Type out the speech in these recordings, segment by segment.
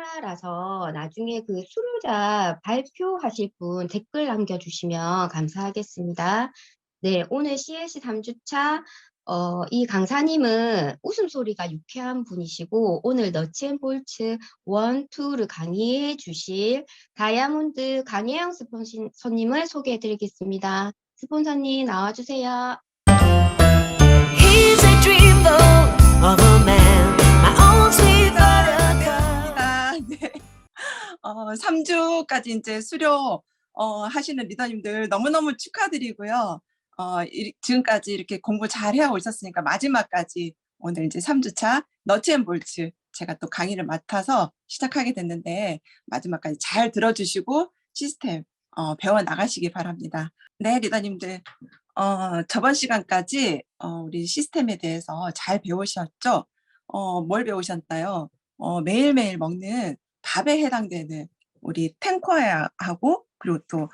3주차라서 나중에 그 수료자 발표하실 분 댓글 남겨주시면 감사하겠습니다. 네, 오늘 CLC 3주차 이 강사님은 웃음소리가 유쾌한 분이시고 오늘 너츠앤볼츠 1, 2를 강의해 주실 다이아몬드 강혜영 스폰서님을 소개해 드리겠습니다. 스폰서님 나와주세요. He's a dreamboat of a man, my own sweet buttercup. 네. 3주까지 이제 수료 하시는 리더님들 너무너무 축하드리고요. 지금까지 이렇게 공부 잘 해오셨으니까 마지막까지 오늘 이제 3주차 너츠앤볼츠 제가 또 강의를 맡아서 시작하게 됐는데 마지막까지 잘 들어주시고 시스템 배워 나가시기 바랍니다. 네, 리더님들 저번 시간까지 우리 시스템에 대해서 잘 배우셨죠? 뭘 배우셨나요? 매일매일 먹는 밥에 해당되는 우리 탱커하고 그리고 또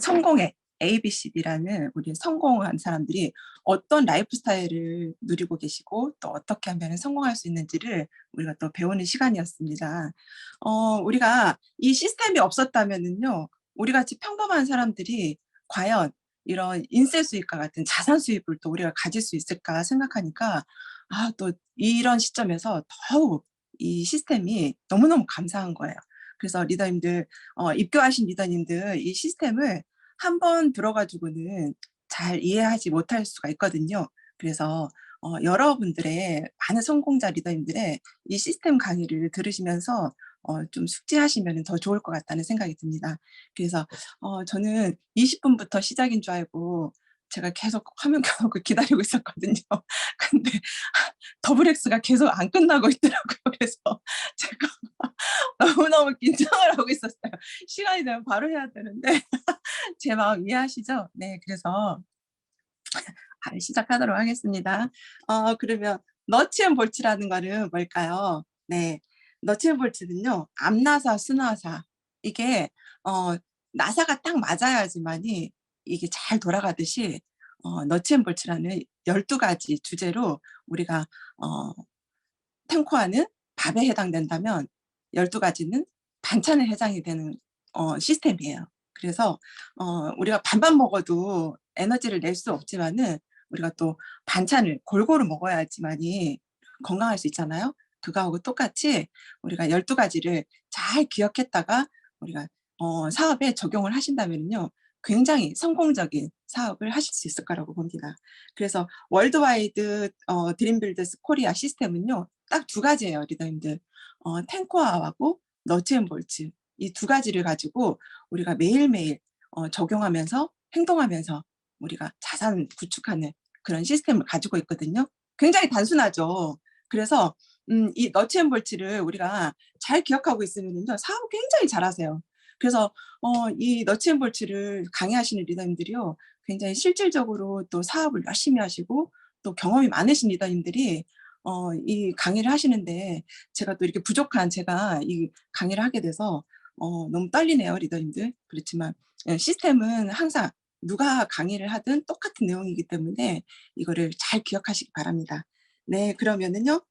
성공의 ABCD라는 우리 성공한 사람들이 어떤 라이프 스타일을 누리고 계시고 또 어떻게 하면 성공할 수 있는지를 우리가 또 배우는 시간이었습니다. 우리가 이 시스템이 없었다면은요, 우리 같이 평범한 사람들이 과연 이런 인세 수입과 같은 자산 수입을 또 우리가 가질 수 있을까 생각하니까 또 이런 시점에서 더욱 이 시스템이 너무너무 감사한 거예요. 그래서 리더님들, 입교하신 리더님들 이 시스템을 한번 들어가지고는 잘 이해하지 못할 수가 있거든요. 그래서 여러분들의 많은 성공자 리더님들의 이 시스템 강의를 들으시면서 좀 숙지하시면 더 좋을 것 같다는 생각이 듭니다. 그래서 저는 20분부터 시작인 줄 알고 제가 계속 화면 켜놓고 기다리고 있었거든요. 근데 더블 X가 계속 안 끝나고 있더라고요. 그래서 제가 너무너무 긴장을 하고 있었어요. 시간이 되면 바로 해야 되는데 제 마음 이해하시죠? 네, 그래서 바로 시작하도록 하겠습니다. 그러면 너츠앤볼츠라는 거는 뭘까요? 네, 너츠앤볼츠는요, 암나사, 순나사 이게 나사가 딱 맞아야지만이 이게 잘 돌아가듯이 너츠앤볼츠라는 12가지 주제로 우리가 탱커하는 밥에 해당된다면 12가지는 반찬에 해당이 되는 시스템이에요. 그래서 우리가 반만 먹어도 에너지를 낼 수 없지만은 우리가 또 반찬을 골고루 먹어야지만이 건강할 수 있잖아요. 그거하고 똑같이 우리가 12가지를 잘 기억했다가 우리가 사업에 적용을 하신다면요, 굉장히 성공적인 사업을 하실 수 있을 거라고 봅니다. 그래서 월드와이드 드림빌더스 코리아 시스템은요, 딱 2가지예요, 리더님들. 탱커아하고 너츠앤볼츠 이 2가지를 가지고 우리가 매일매일 적용하면서 행동하면서 우리가 자산 구축하는 그런 시스템을 가지고 있거든요. 굉장히 단순하죠. 그래서 이 너츠앤볼츠를 우리가 잘 기억하고 있으면요, 사업 굉장히 잘하세요. 그래서 이 너츠앤볼츠를 강의하시는 리더님들이요, 굉장히 실질적으로 또 사업을 열심히 하시고 또 경험이 많으신 리더님들이 이 강의를 하시는데 제가 또 이렇게 부족한 제가 이 강의를 하게 돼서 너무 떨리네요, 리더님들. 그렇지만 시스템은 항상 누가 강의를 하든 똑같은 내용이기 때문에 이거를 잘 기억하시기 바랍니다. 네, 그러면은요,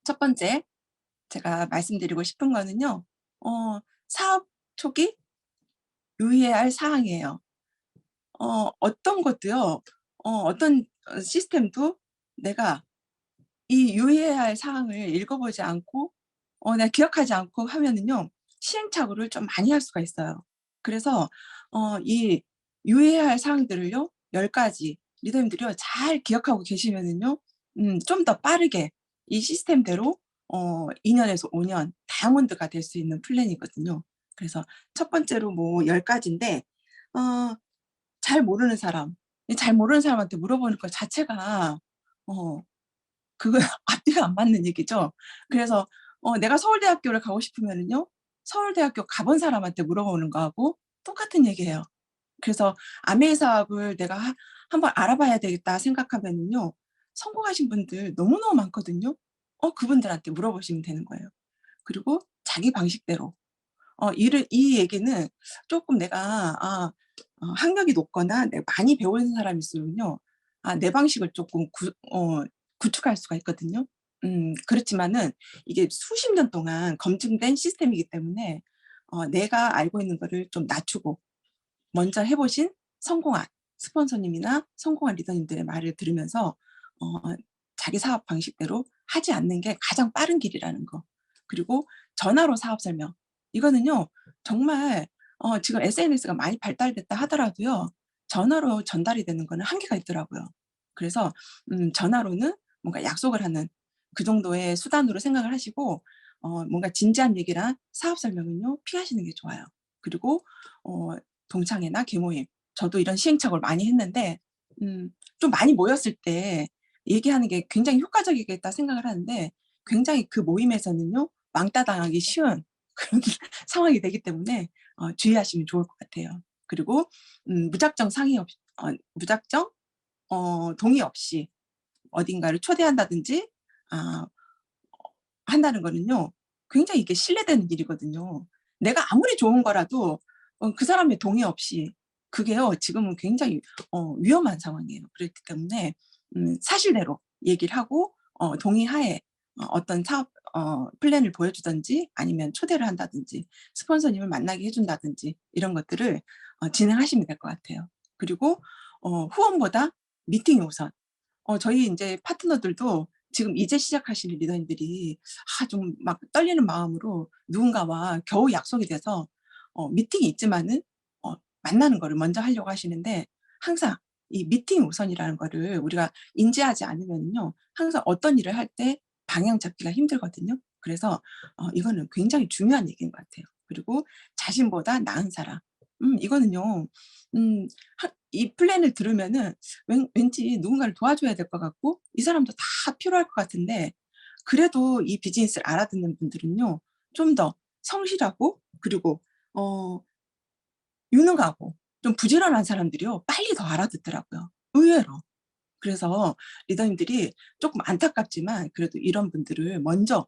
첫 번째 제가 말씀드리고 싶은 거는요, 사업 초기 유의해야 할 사항이에요. 어떤 것도요, 어떤 시스템도 내가 이 유의해야 할 사항을 읽어보지 않고 내가 기억하지 않고 하면은요, 시행착오를 좀 많이 할 수가 있어요. 그래서 이 유의해야 할 사항들을요, 10가지 리더님들이요, 잘 기억하고 계시면은요, 좀 더 빠르게 이 시스템대로 2년에서 5년 다이아몬드가 될 수 있는 플랜이거든요. 그래서 첫 번째로 뭐 10가지인데 잘 모르는 사람, 이 잘 모르는 사람한테 물어보는 것 자체가 그건 앞뒤가 안 맞는 얘기죠. 그래서 내가 서울대학교를 가고 싶으면은요, 서울대학교 가본 사람한테 물어보는 거하고 똑같은 얘기예요. 그래서 아메이 사업을 내가 한번 알아봐야 되겠다 생각하면은요, 성공하신 분들 너무너무 많거든요. 그분들한테 물어보시면 되는 거예요. 그리고 자기 방식대로 이 얘기는 조금 내가 학력이 높거나 내가 많이 배우는 사람일수록요, 내 방식을 조금 구축할 수가 있거든요. 그렇지만은 이게 수십 년 동안 검증된 시스템이기 때문에 내가 알고 있는 거를 좀 낮추고 먼저 해 보신 성공한 스폰서님이나 성공한 리더님들의 말을 들으면서 어 자기 사업 방식대로 하지 않는 게 가장 빠른 길이라는 거. 그리고 전화로 사업 설명. 이거는요, 정말 지금 SNS가 많이 발달됐다 하더라도요, 전화로 전달이 되는 거는 한계가 있더라고요. 그래서 전화로는 뭔가 약속을 하는 그 정도의 수단으로 생각을 하시고, 뭔가 진지한 얘기랑 사업 설명은요, 피하시는 게 좋아요. 그리고 어 동창회나 계모임, 저도 이런 시행착오를 많이 했는데 좀 많이 모였을 때 얘기하는 게 굉장히 효과적이겠다 생각을 하는데, 굉장히 그 모임에서는요, 왕따 당하기 쉬운 그런 상황이 되기 때문에 주의하시면 좋을 것 같아요. 그리고 무작정 상의 없 무작정 동의 없이 어딘가를 초대한다든지 아 한다는 거는요, 굉장히 이게 신뢰되는 일이거든요. 내가 아무리 좋은 거라도 그 사람의 동의 없이, 그게요, 지금은 굉장히 위험한 상황이에요. 그렇기 때문에 사실대로 얘기를 하고 동의하에 어떤 사업 플랜을 보여주든지 아니면 초대를 한다든지 스폰서님을 만나게 해 준다든지 이런 것들을 진행하시면 될 것 같아요. 그리고 후원보다 미팅이 우선. 저희 인제 파트너들도 지금 이제 시작하시는 리더님들이 좀 막 떨리는 마음으로 누군가와 겨우 약속이 돼서 미팅이 있지만은 만나는 거를 먼저 하려고 하시는데, 항상 이 미팅 우선이라는 거를 우리가 인지하지 않으면요, 항상 어떤 일을 할 때 방향 잡기가 힘들거든요. 그래서 이거는 굉장히 중요한 얘기인 것 같아요. 그리고 자신보다 나은 사람. 이거는요, 음 이 플랜을 들으면은 왠지 누군가를 도와줘야 될 것 같고 이 사람도 다 필요할 것 같은데, 그래도 이 비즈니스를 알아듣는 분들은요, 좀 더 성실하고 그리고 어 유능하고 좀 부지런한 사람들이요, 빨리 더 알아듣더라고요, 의외로. 그래서 리더님들이 조금 안타깝지만 그래도 이런 분들을 먼저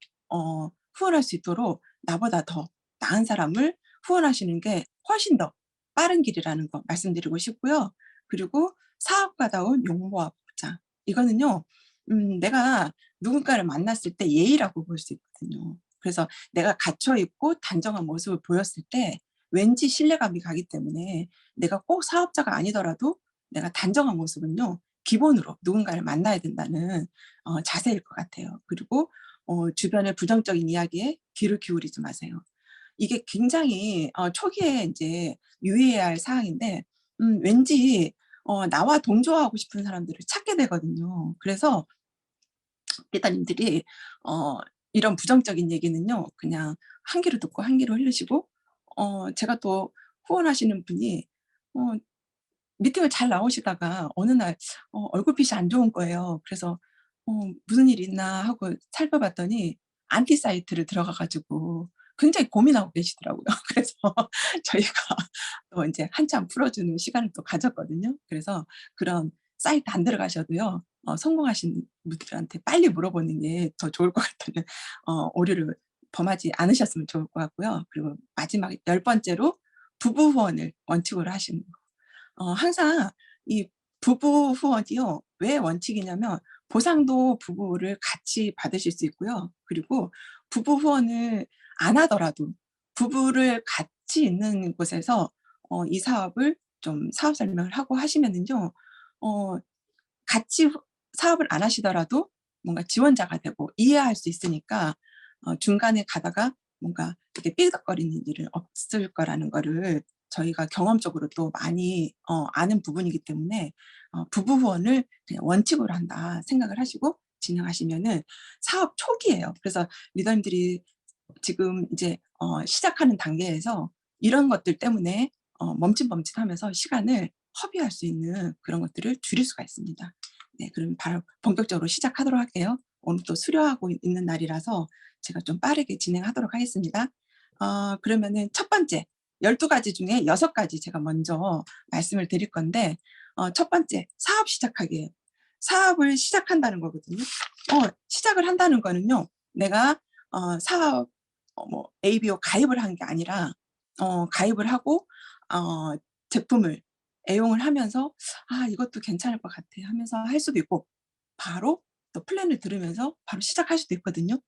후원할 수 있도록 나보다 더 나은 사람을 후원하시는 게 훨씬 더 빠른 길이라는 거 말씀드리고 싶고요. 그리고 사업가다운 용모와 복장. 이거는요, 내가 누군가를 만났을 때 예의라고 볼 수 있거든요. 그래서 내가 갇혀 있고 단정한 모습을 보였을 때 왠지 신뢰감이 가기 때문에, 내가 꼭 사업자가 아니더라도 내가 단정한 모습은요, 기본으로 누군가를 만나야 된다는 자세일 것 같아요. 그리고 주변의 부정적인 이야기에 귀를 기울이지 마세요. 이게 굉장히 초기에 인제 유의해야 할 사항인데, 왠지 나와 동조하고 싶은 사람들을 찾게 되거든요. 그래서 리더님들이 어 이런 부정적인 얘기는요, 그냥 한 귀로 듣고 한 귀로 흘리시고, 제가 또 후원하시는 분이 어 미팅을 잘 나오시다가 어느 날 얼굴빛이 안 좋은 거예요. 그래서 '무슨 일이 있나.' 하고 살펴봤더니 안티 사이트를 들어가 가지고 굉장히 고민하고 계시더라고요. 그래서 저희가 또 인제 한참 풀어주는 시간을 또 가졌거든요. 그래서 그런 사이트 안 들어가셔도요, 성공하신 분들한테 빨리 물어보는 게 더 좋을 것 같다는 오류를 범하지 않으셨으면 좋을 것 같고요. 그리고 마지막 열 번째로 부부 후원을 원칙으로 하시는 거. 항상 이 부부 후원이요, 왜 원칙이냐면 보상도 부부를 같이 받으실 수 있고요. 그리고 부부 후원을 안 하더라도 부부를 같이 있는 곳에서 이 사업을 좀 사업 설명을 하고 하시면은요, 어 같이 사업을 안 하시더라도 뭔가 지원자가 되고 이해할 수 있으니까 중간에 가다가 뭔가 이렇게 삐걱거리는 일은 없을 거라는 거를 저희가 경험적으로 또 많이 아는 부분이기 때문에 '부부 후원을 그냥 원칙으로 한다.' 생각을 하시고 진행하시면은, 사업 초기예요. 그래서 리더님들이 지금 이제 시작하는 단계에서 이런 것들 때문에 멈칫멈칫하면서 시간을 허비할 수 있는 그런 것들을 줄일 수가 있습니다. 네, 그럼 바로 본격적으로 시작하도록 할게요. 오늘 또 수료하고 있는 날이라서 제가 좀 빠르게 진행하도록 하겠습니다. 그러면은 첫 번째 12 가지 중에 6 가지 제가 먼저 말씀을 드릴 건데, 첫 번째 사업 시작하기예요. 사업을 시작한다는 거거든요. 시작을 한다는 거는요, 내가 사업 뭐 ABO 가입을 한 게 아니라 가입을 하고 어 제품을 애용을 하면서 '아 이것도 괜찮을 것 같아.' 하면서 할 수도 있고, 바로 또 플랜을 들으면서 바로 시작할 수도 있거든요.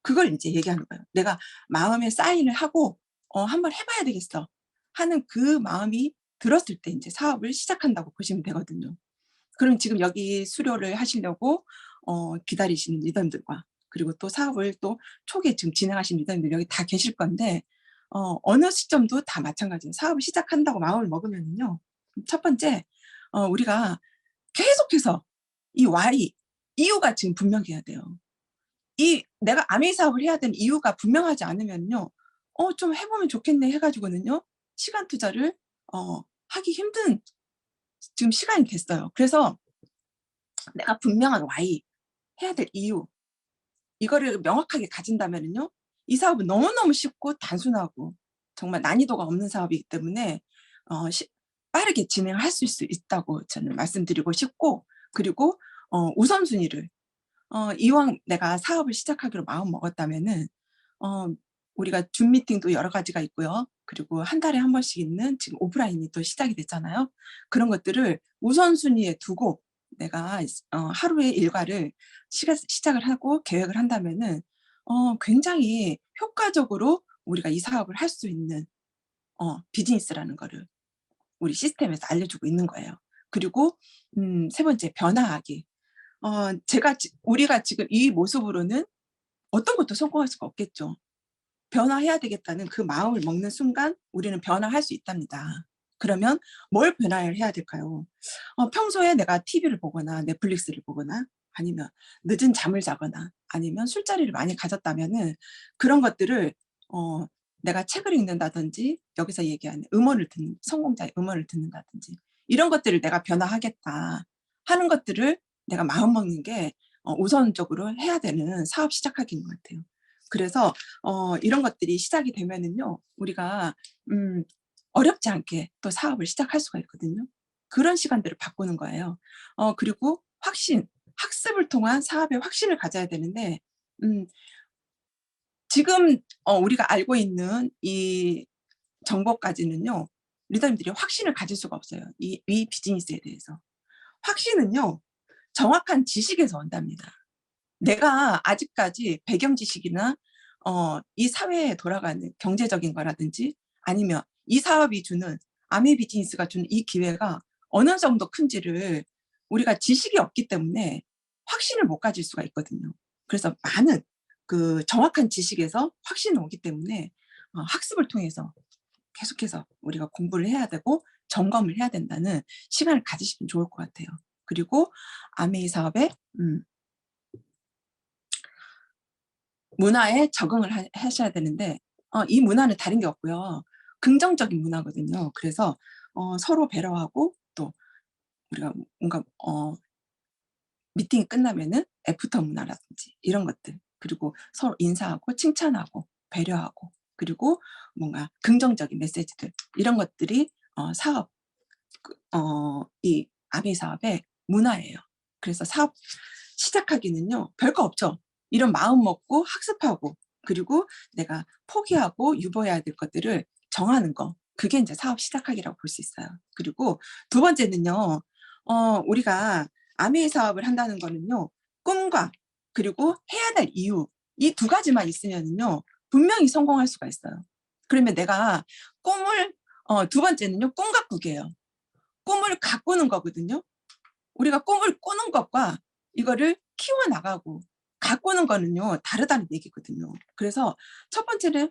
그걸 이제 얘기하는 거예요. 내가 마음에 사인을 하고 한번 해봐야 되겠어 하는 그 마음이 들었을 때 이제 사업을 시작한다고 보시면 되거든요. 그럼 지금 여기 수료를 하시려고 기다리시는 리더님들과 그리고 또 사업을 또 초기에 지금 진행하시는 리더님들 여기 다 계실 건데 어느 시점도 다 마찬가지예요. 사업을 시작한다고 마음을 먹으면요. 첫 번째 우리가 계속해서 이 why, 이유가 지금 분명해야 돼요. 이 내가 아메이 사업을 해야 되는 이유가 분명하지 않으면요. 좀 해보면 좋겠네 해가지고는요. 시간 투자를 하기 힘든 지금 시간이 됐어요. 그래서 내가 분명한 why, 해야 될 이유, 이거를 명확하게 가진다면요. 이 사업은 너무너무 쉽고 단순하고 정말 난이도가 없는 사업이기 때문에 빠르게 진행할 수 있다고 저는 말씀드리고 싶고, 그리고 우선순위를 이왕 내가 사업을 시작하기로 마음 먹었다면은 우리가 줌 미팅도 여러 가지가 있고요. 그리고 한 달에 한 번씩 있는 지금 오프라인이 또 시작이 됐잖아요. 그런 것들을 우선순위에 두고 내가 하루의 일과를 시작을 하고 계획을 한다면은 굉장히 효과적으로 우리가 이 사업을 할 수 있는 비즈니스라는 거를 우리 시스템에서 알려주고 있는 거예요. 그리고 세 번째, 변화하기. 우리가 지금 이 모습으로는 어떤 것도 성공할 수가 없겠죠. 변화해야 되겠다는 그 마음을 먹는 순간 우리는 변화할 수 있답니다. 그러면 뭘 변화를 해야 될까요? 평소에 내가 TV를 보거나 넷플릭스를 보거나 아니면 늦은 잠을 자거나 아니면 술자리를 많이 가졌다면은 그런 것들을 내가 책을 읽는다든지 여기서 얘기하는 성공자의 음원을 듣는다든지 이런 것들을 내가 변화하겠다 하는 것들을 내가 마음먹는 게 우선적으로 해야 되는 사업 시작하기인 것 같아요. 그래서 이런 것들이 시작이 되면은요, 우리가 어렵지 않게 또 사업을 시작할 수가 있거든요. 그런 시간들을 바꾸는 거예요. 그리고 학습을 통한 사업의 확신을 가져야 되는데 지금 우리가 알고 있는 이 정보까지는요, 리더님들이 확신을 가질 수가 없어요. 이 비즈니스에 대해서. 확신은요, 정확한 지식에서 온답니다. 내가 아직까지 배경 지식이나 이 사회에 돌아가는 경제적인 거라든지 아니면 이 사업이 주는 아메 비즈니스가 주는 이 기회가 어느 정도 큰지를 우리가 지식이 없기 때문에 확신을 못 가질 수가 있거든요. 그래서 많은 그 정확한 지식에서 확신이 오기 때문에 학습을 통해서 계속해서 우리가 공부를 해야 되고 점검을 해야 된다는 시간을 가지시면 좋을 것 같아요. 그리고 아메이 사업의 문화에 적응을 하셔야 되는데 이 문화는 다른 게 없고요. 긍정적인 문화거든요. 그래서 서로 배려하고 또 우리가 뭔가 미팅이 끝나면은 애프터 문화라든지 이런 것들, 그리고 서로 인사하고 칭찬하고 배려하고 그리고 뭔가 긍정적인 메시지들, 이런 것들이 사업 이 아메이 사업의 문화예요. 그래서 사업 시작하기는요, 별거 없죠. 이런 마음 먹고 학습하고 그리고 내가 포기하고 유보해야 될 것들을 정하는 거, 그게 이제 사업 시작하기라고 볼 수 있어요. 그리고 두 번째는요, 우리가 아메이 사업을 한다는 거는요, 꿈과 그리고 해야 될 이유, 이 두 가지만 있으면요 분명히 성공할 수가 있어요. 그러면 내가 두 번째는요, 꿈 가꾸기예요. 꿈을 가꾸는 거거든요. 우리가 꿈을 꾸는 것과 이거를 키워나가고 가꾸는 거는요, 다르다는 얘기거든요. 그래서 첫 번째는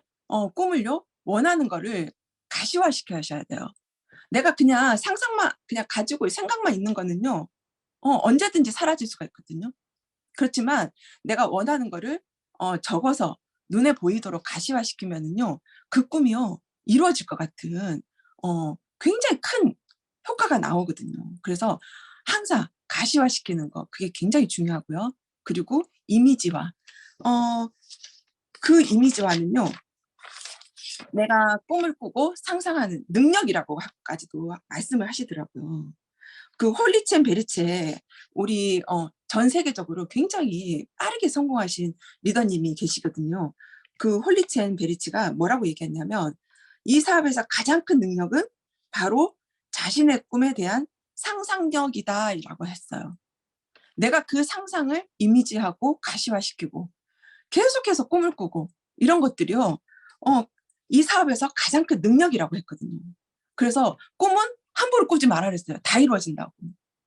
꿈을요, 원하는 거를 가시화시켜야 돼요. 내가 그냥 상상만 그냥 가지고 생각만 있는 거는요, 언제든지 사라질 수가 있거든요. 그렇지만 내가 원하는 거를 적어서 눈에 보이도록 가시화시키면은요, 그 꿈이요 이루어질 것 같은 굉장히 큰 효과가 나오거든요. 그래서 항상 가시화시키는 거, 그게 굉장히 중요하고요. 그리고 이미지화. 그 이미지화는요, 내가 꿈을 꾸고 상상하는 능력이라고까지도 말씀을 하시더라고요. 그 홀리첸 베르체, 우리 전 세계적으로 굉장히 빠르게 성공하신 리더님이 계시거든요. 그 홀리첸 베르치가 뭐라고 얘기했냐면 이 사업에서 가장 큰 능력은 바로 자신의 꿈에 대한 상상력이다라고 했어요. 내가 그 상상을 이미지하고 가시화시키고 계속해서 꿈을 꾸고 이런 것들이요. 이 사업에서 가장 큰 능력이라고 했거든요. 그래서 꿈은 함부로 꾸지 말아 그랬어요. 다 이루어진다고.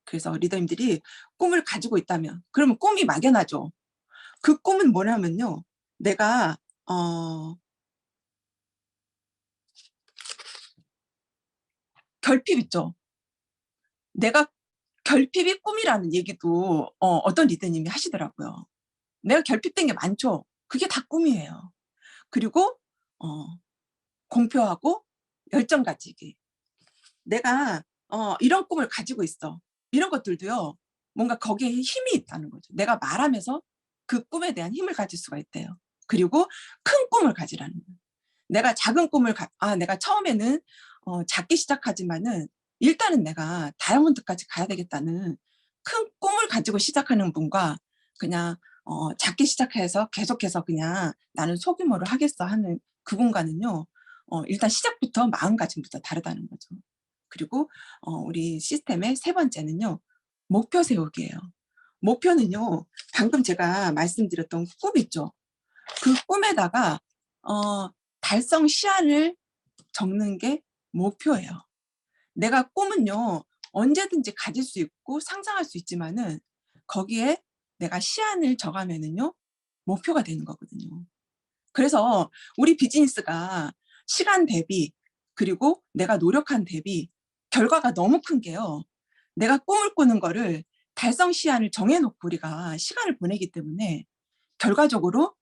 그래서 리더님들이 꿈을 가지고 있다면 그러면 꿈이 막연하죠. 그 꿈은 뭐냐면요. 내가 결핍 있죠. 내가 결핍이 꿈이라는 얘기도 어떤 리더님이 하시더라고요. 내가 결핍된 게 많죠. 그게 다 꿈이에요. 그리고 공표하고 열정 가지기. 내가 이런 꿈을 가지고 있어. 이런 것들도요. 뭔가 거기에 힘이 있다는 거죠. 내가 말하면서 그 꿈에 대한 힘을 가질 수가 있대요. 그리고 큰 꿈을 가지라는 거예요. 내가 작은 꿈을 내가 처음에는 작게 시작하지만은 일단은 내가 다이아몬드까지 가야 되겠다는 큰 꿈을 가지고 시작하는 분과 그냥 작게 시작해서 계속해서 그냥 나는 소규모로 하겠어 하는 그분과는요. 일단 시작부터 마음가짐부터 다르다는 거죠. 그리고 우리 시스템의 세 번째는요. 목표 세우기예요. 목표는요. 방금 제가 말씀드렸던 꿈 있죠. 그 꿈에다가 달성 시한을 적는 게 목표예요. 내가 꿈은요. 언제든지 가질 수 있고 상상할 수 있지만은 거기에 내가 시한을 정하면은요. 목표가 되는 거거든요. 그래서 우리 비즈니스가 시간 대비 그리고 내가 노력한 대비 결과가 너무 큰 게요. 내가 꿈을 꾸는 거를 달성 시한을 정해놓고 우리가 시간을 보내기 때문에 결과적으로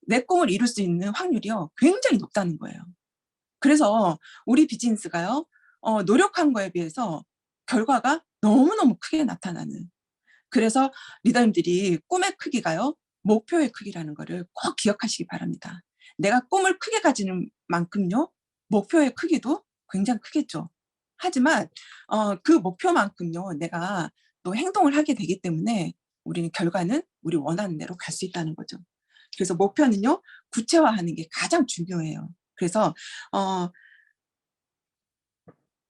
내 꿈을 이룰 수 있는 확률이요. 굉장히 높다는 거예요. 그래서 우리 비즈니스가요. 노력한 거에 비해서 결과가 너무너무 크게 나타나는. 그래서 리더님들이 꿈의 크기가요. 목표의 크기라는 거를 꼭 기억하시기 바랍니다. 내가 꿈을 크게 가지는 만큼요. 목표의 크기도 굉장히 크겠죠. 하지만 그 목표만큼요. 내가 또 행동을 하게 되기 때문에 우리는 결과는 우리 원하는 대로 갈 수 있다는 거죠. 그래서 목표는요. 구체화하는 게 가장 중요해요. 그래서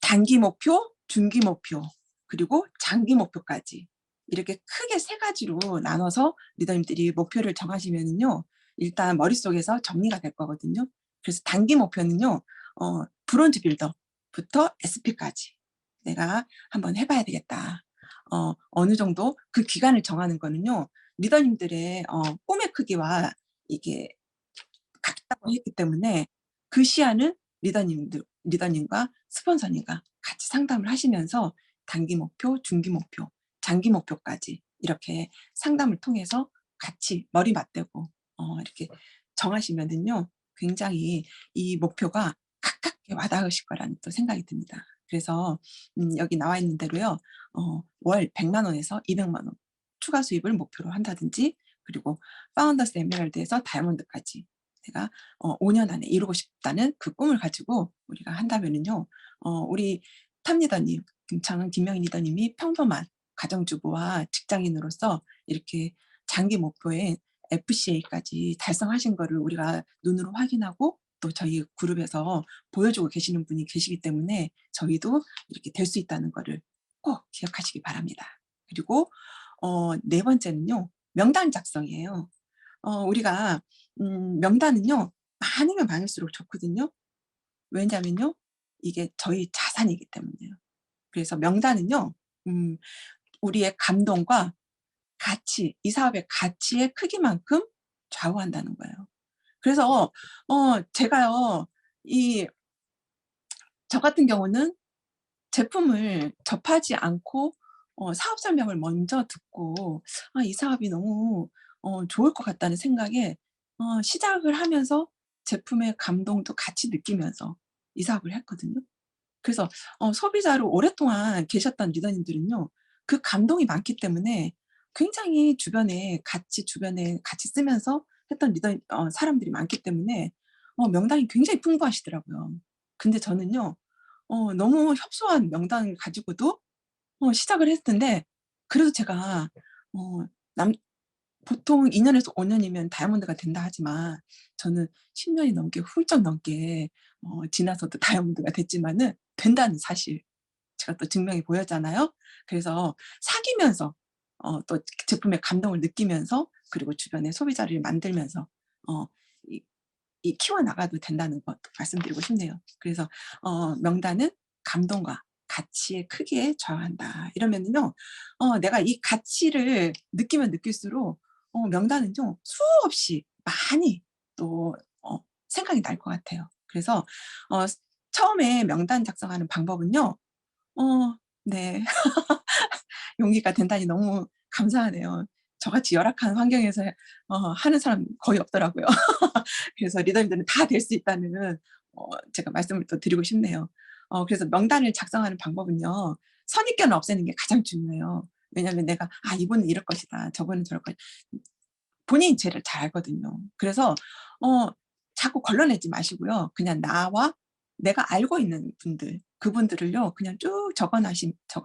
단기 목표, 중기 목표, 그리고 장기 목표까지 이렇게 크게 세 가지로 나눠서 리더님들이 목표를 정하시면은요. 일단 머릿속에서 정리가 될 거거든요. 그래서 단기 목표는요. 브론즈 빌더부터 SP까지 내가 한번 해봐야 되겠다. 어느 정도 그 기간을 정하는 거는요. 리더님들의 꿈의 크기와 이게 같다고 했기 때문에 그 시야는 리더님과 스폰서님과 같이 상담을 하시면서 단기 목표, 중기 목표, 장기 목표까지 이렇게 상담을 통해서 같이 머리 맞대고 이렇게 정하시면은요. 굉장히 이 목표가 가깝게 와닿으실 거라는 또 생각이 듭니다. 그래서 여기 나와 있는 대로요. 월 100만 원에서 200만 원 추가 수입을 목표로 한다든지 그리고 파운더스 에메랄드에서 다이아몬드까지 내가 5년 안에 이루고 싶다는 그 꿈을 가지고 우리가 한다면은요. 우리 탑리더님, 김명희 리더님이 평범한 가정주부와 직장인으로서 이렇게 장기 목표인 FCA까지 달성하신 거를 우리가 눈으로 확인하고 또 저희 그룹에서 보여주고 계시는 분이 계시기 때문에 저희도 이렇게 될 수 있다는 거를 꼭 기억하시기 바랍니다. 그리고 네 번째는요. 명단 작성이에요. 우리가 명단은요. 많으면 많을수록 좋거든요. 왜냐면요. 이게 저희 자산이기 때문에요. 그래서 명단은요. 우리의 감동과 가치, 이 사업의 가치의 크기만큼 좌우한다는 거예요. 그래서 제가요. 저 같은 경우는 제품을 접하지 않고 사업 설명을 먼저 듣고 이 사업이 너무 좋을 것 같다는 생각에 시작을 하면서 제품의 감동도 같이 느끼면서 이 사업을 했거든요. 그래서 소비자로 오랫동안 계셨던 리더님들은요. 그 감동이 많기 때문에 굉장히 주변에 같이 쓰면서 했던 사람들이 많기 때문에 명단이 굉장히 풍부하시더라고요. 근데 저는요. 너무 협소한 명단을 가지고도 시작을 했는데 그래도 제가 남 보통 2 년에서 5 년이면 다이아몬드가 된다 하지만 저는 10 년이 훌쩍 넘게 지나서도 다이아몬드가 됐지만은 된다는 사실 제가 또 증명이 보였잖아요. 그래서 사귀면서 또 제품의 감동을 느끼면서 그리고 주변에 소비자를 만들면서 이 키워나가도 된다는 것 말씀드리고 싶네요. 그래서 명단은 감동과 가치의 크기에 저항한다. 이러면은요, 내가 이 가치를 느끼면 느낄수록 명단은요, 수없이 많이 또 생각이 날 것 같아요. 그래서 처음에 명단 작성하는 방법은요, 네. 용기가 된다니 너무 감사하네요. 저같이 열악한 환경에서 하는 사람 거의 없더라고요. 그래서 리더님들은 다 될 수 있다는 제가 말씀을 또 드리고 싶네요. 그래서 명단을 작성하는 방법은요. 선입견을 없애는 게 가장 중요해요. 왜냐하면 내가 '아 이분은 이럴 것이다. 저분은 저럴 것' 본인이 제일 잘 알거든요. 그래서 자꾸 걸러내지 마시고요. 그냥 나와 내가 알고 있는 분들, 그분들을요 그냥 쭉 적어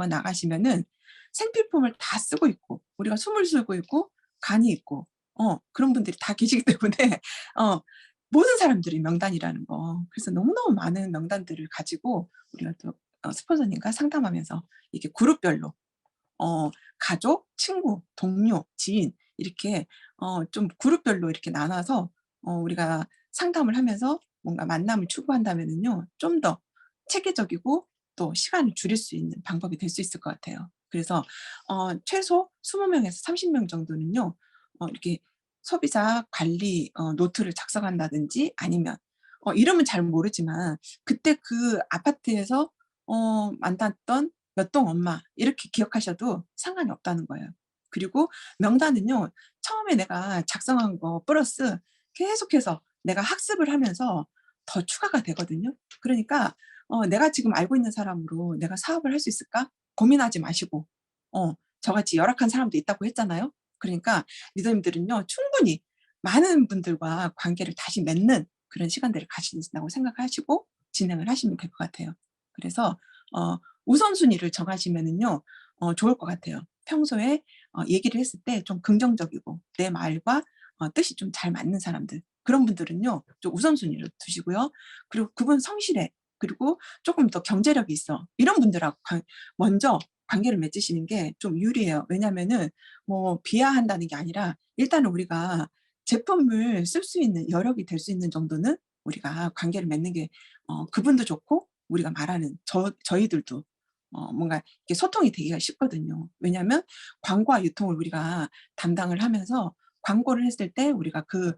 나가시면은 생필품을 다 쓰고 있고 우리가 숨을 쉬고 있고 간이 있고 그런 분들이 다 계시기 때문에 어 모든 사람들이 명단이라는 거. 그래서 너무너무 많은 명단들을 가지고 우리가 또 스폰서님과 상담하면서 이렇게 그룹별로 가족, 친구, 동료, 지인 이렇게 좀 그룹별로 이렇게 나눠서 우리가 상담을 하면서 뭔가 만남을 추구한다면은요. 좀 더 체계적이고 또 시간을 줄일 수 있는 방법이 될 수 있을 것 같아요. 그래서 최소 20 명에서 30명 정도는요. 이렇게 소비자 관리 노트를 작성한다든지 아니면 이름은 잘 모르지만 그때 그 아파트에서 만났던 몇 동 엄마 이렇게 기억하셔도 상관이 없다는 거예요. 그리고 명단은요. 처음에 내가 작성한 거 플러스 계속해서 내가 학습을 하면서 더 추가가 되거든요. 그러니까 '내가 지금 알고 있는 사람으로 내가 사업을 할 수 있을까?' 고민하지 마시고 저같이 열악한 사람도 있다고 했잖아요. 그러니까 리더님들은요. 충분히 많은 분들과 관계를 다시 맺는 그런 시간들을 가지신다고 생각하시고 진행을 하시면 될 것 같아요. 그래서 우선순위를 정하시면은요 좋을 것 같아요. 평소에 얘기를 했을 때 좀 긍정적이고 내 말과 뜻이 좀 잘 맞는 사람들 그런 분들은요 좀 우선순위를 두시고요. 그리고 그분 성실해. 그리고 쪼끔 더 경제력이 있어. 이런 분들하고 먼저 관계를 맺으시는 게 좀 유리해요. 왜냐하면은 뭐 비하한다는 게 아니라 일단은 우리가 제품을 쓸 수 있는 여력이 될 수 있는 정도는 우리가 관계를 맺는 게 그분도 좋고 우리가 말하는 저희들도 뭔가 이렇게 소통이 되기가 쉽거든요. 왜냐하면 광고와 유통을 우리가 담당을 하면서 광고를 했을 때 우리가 그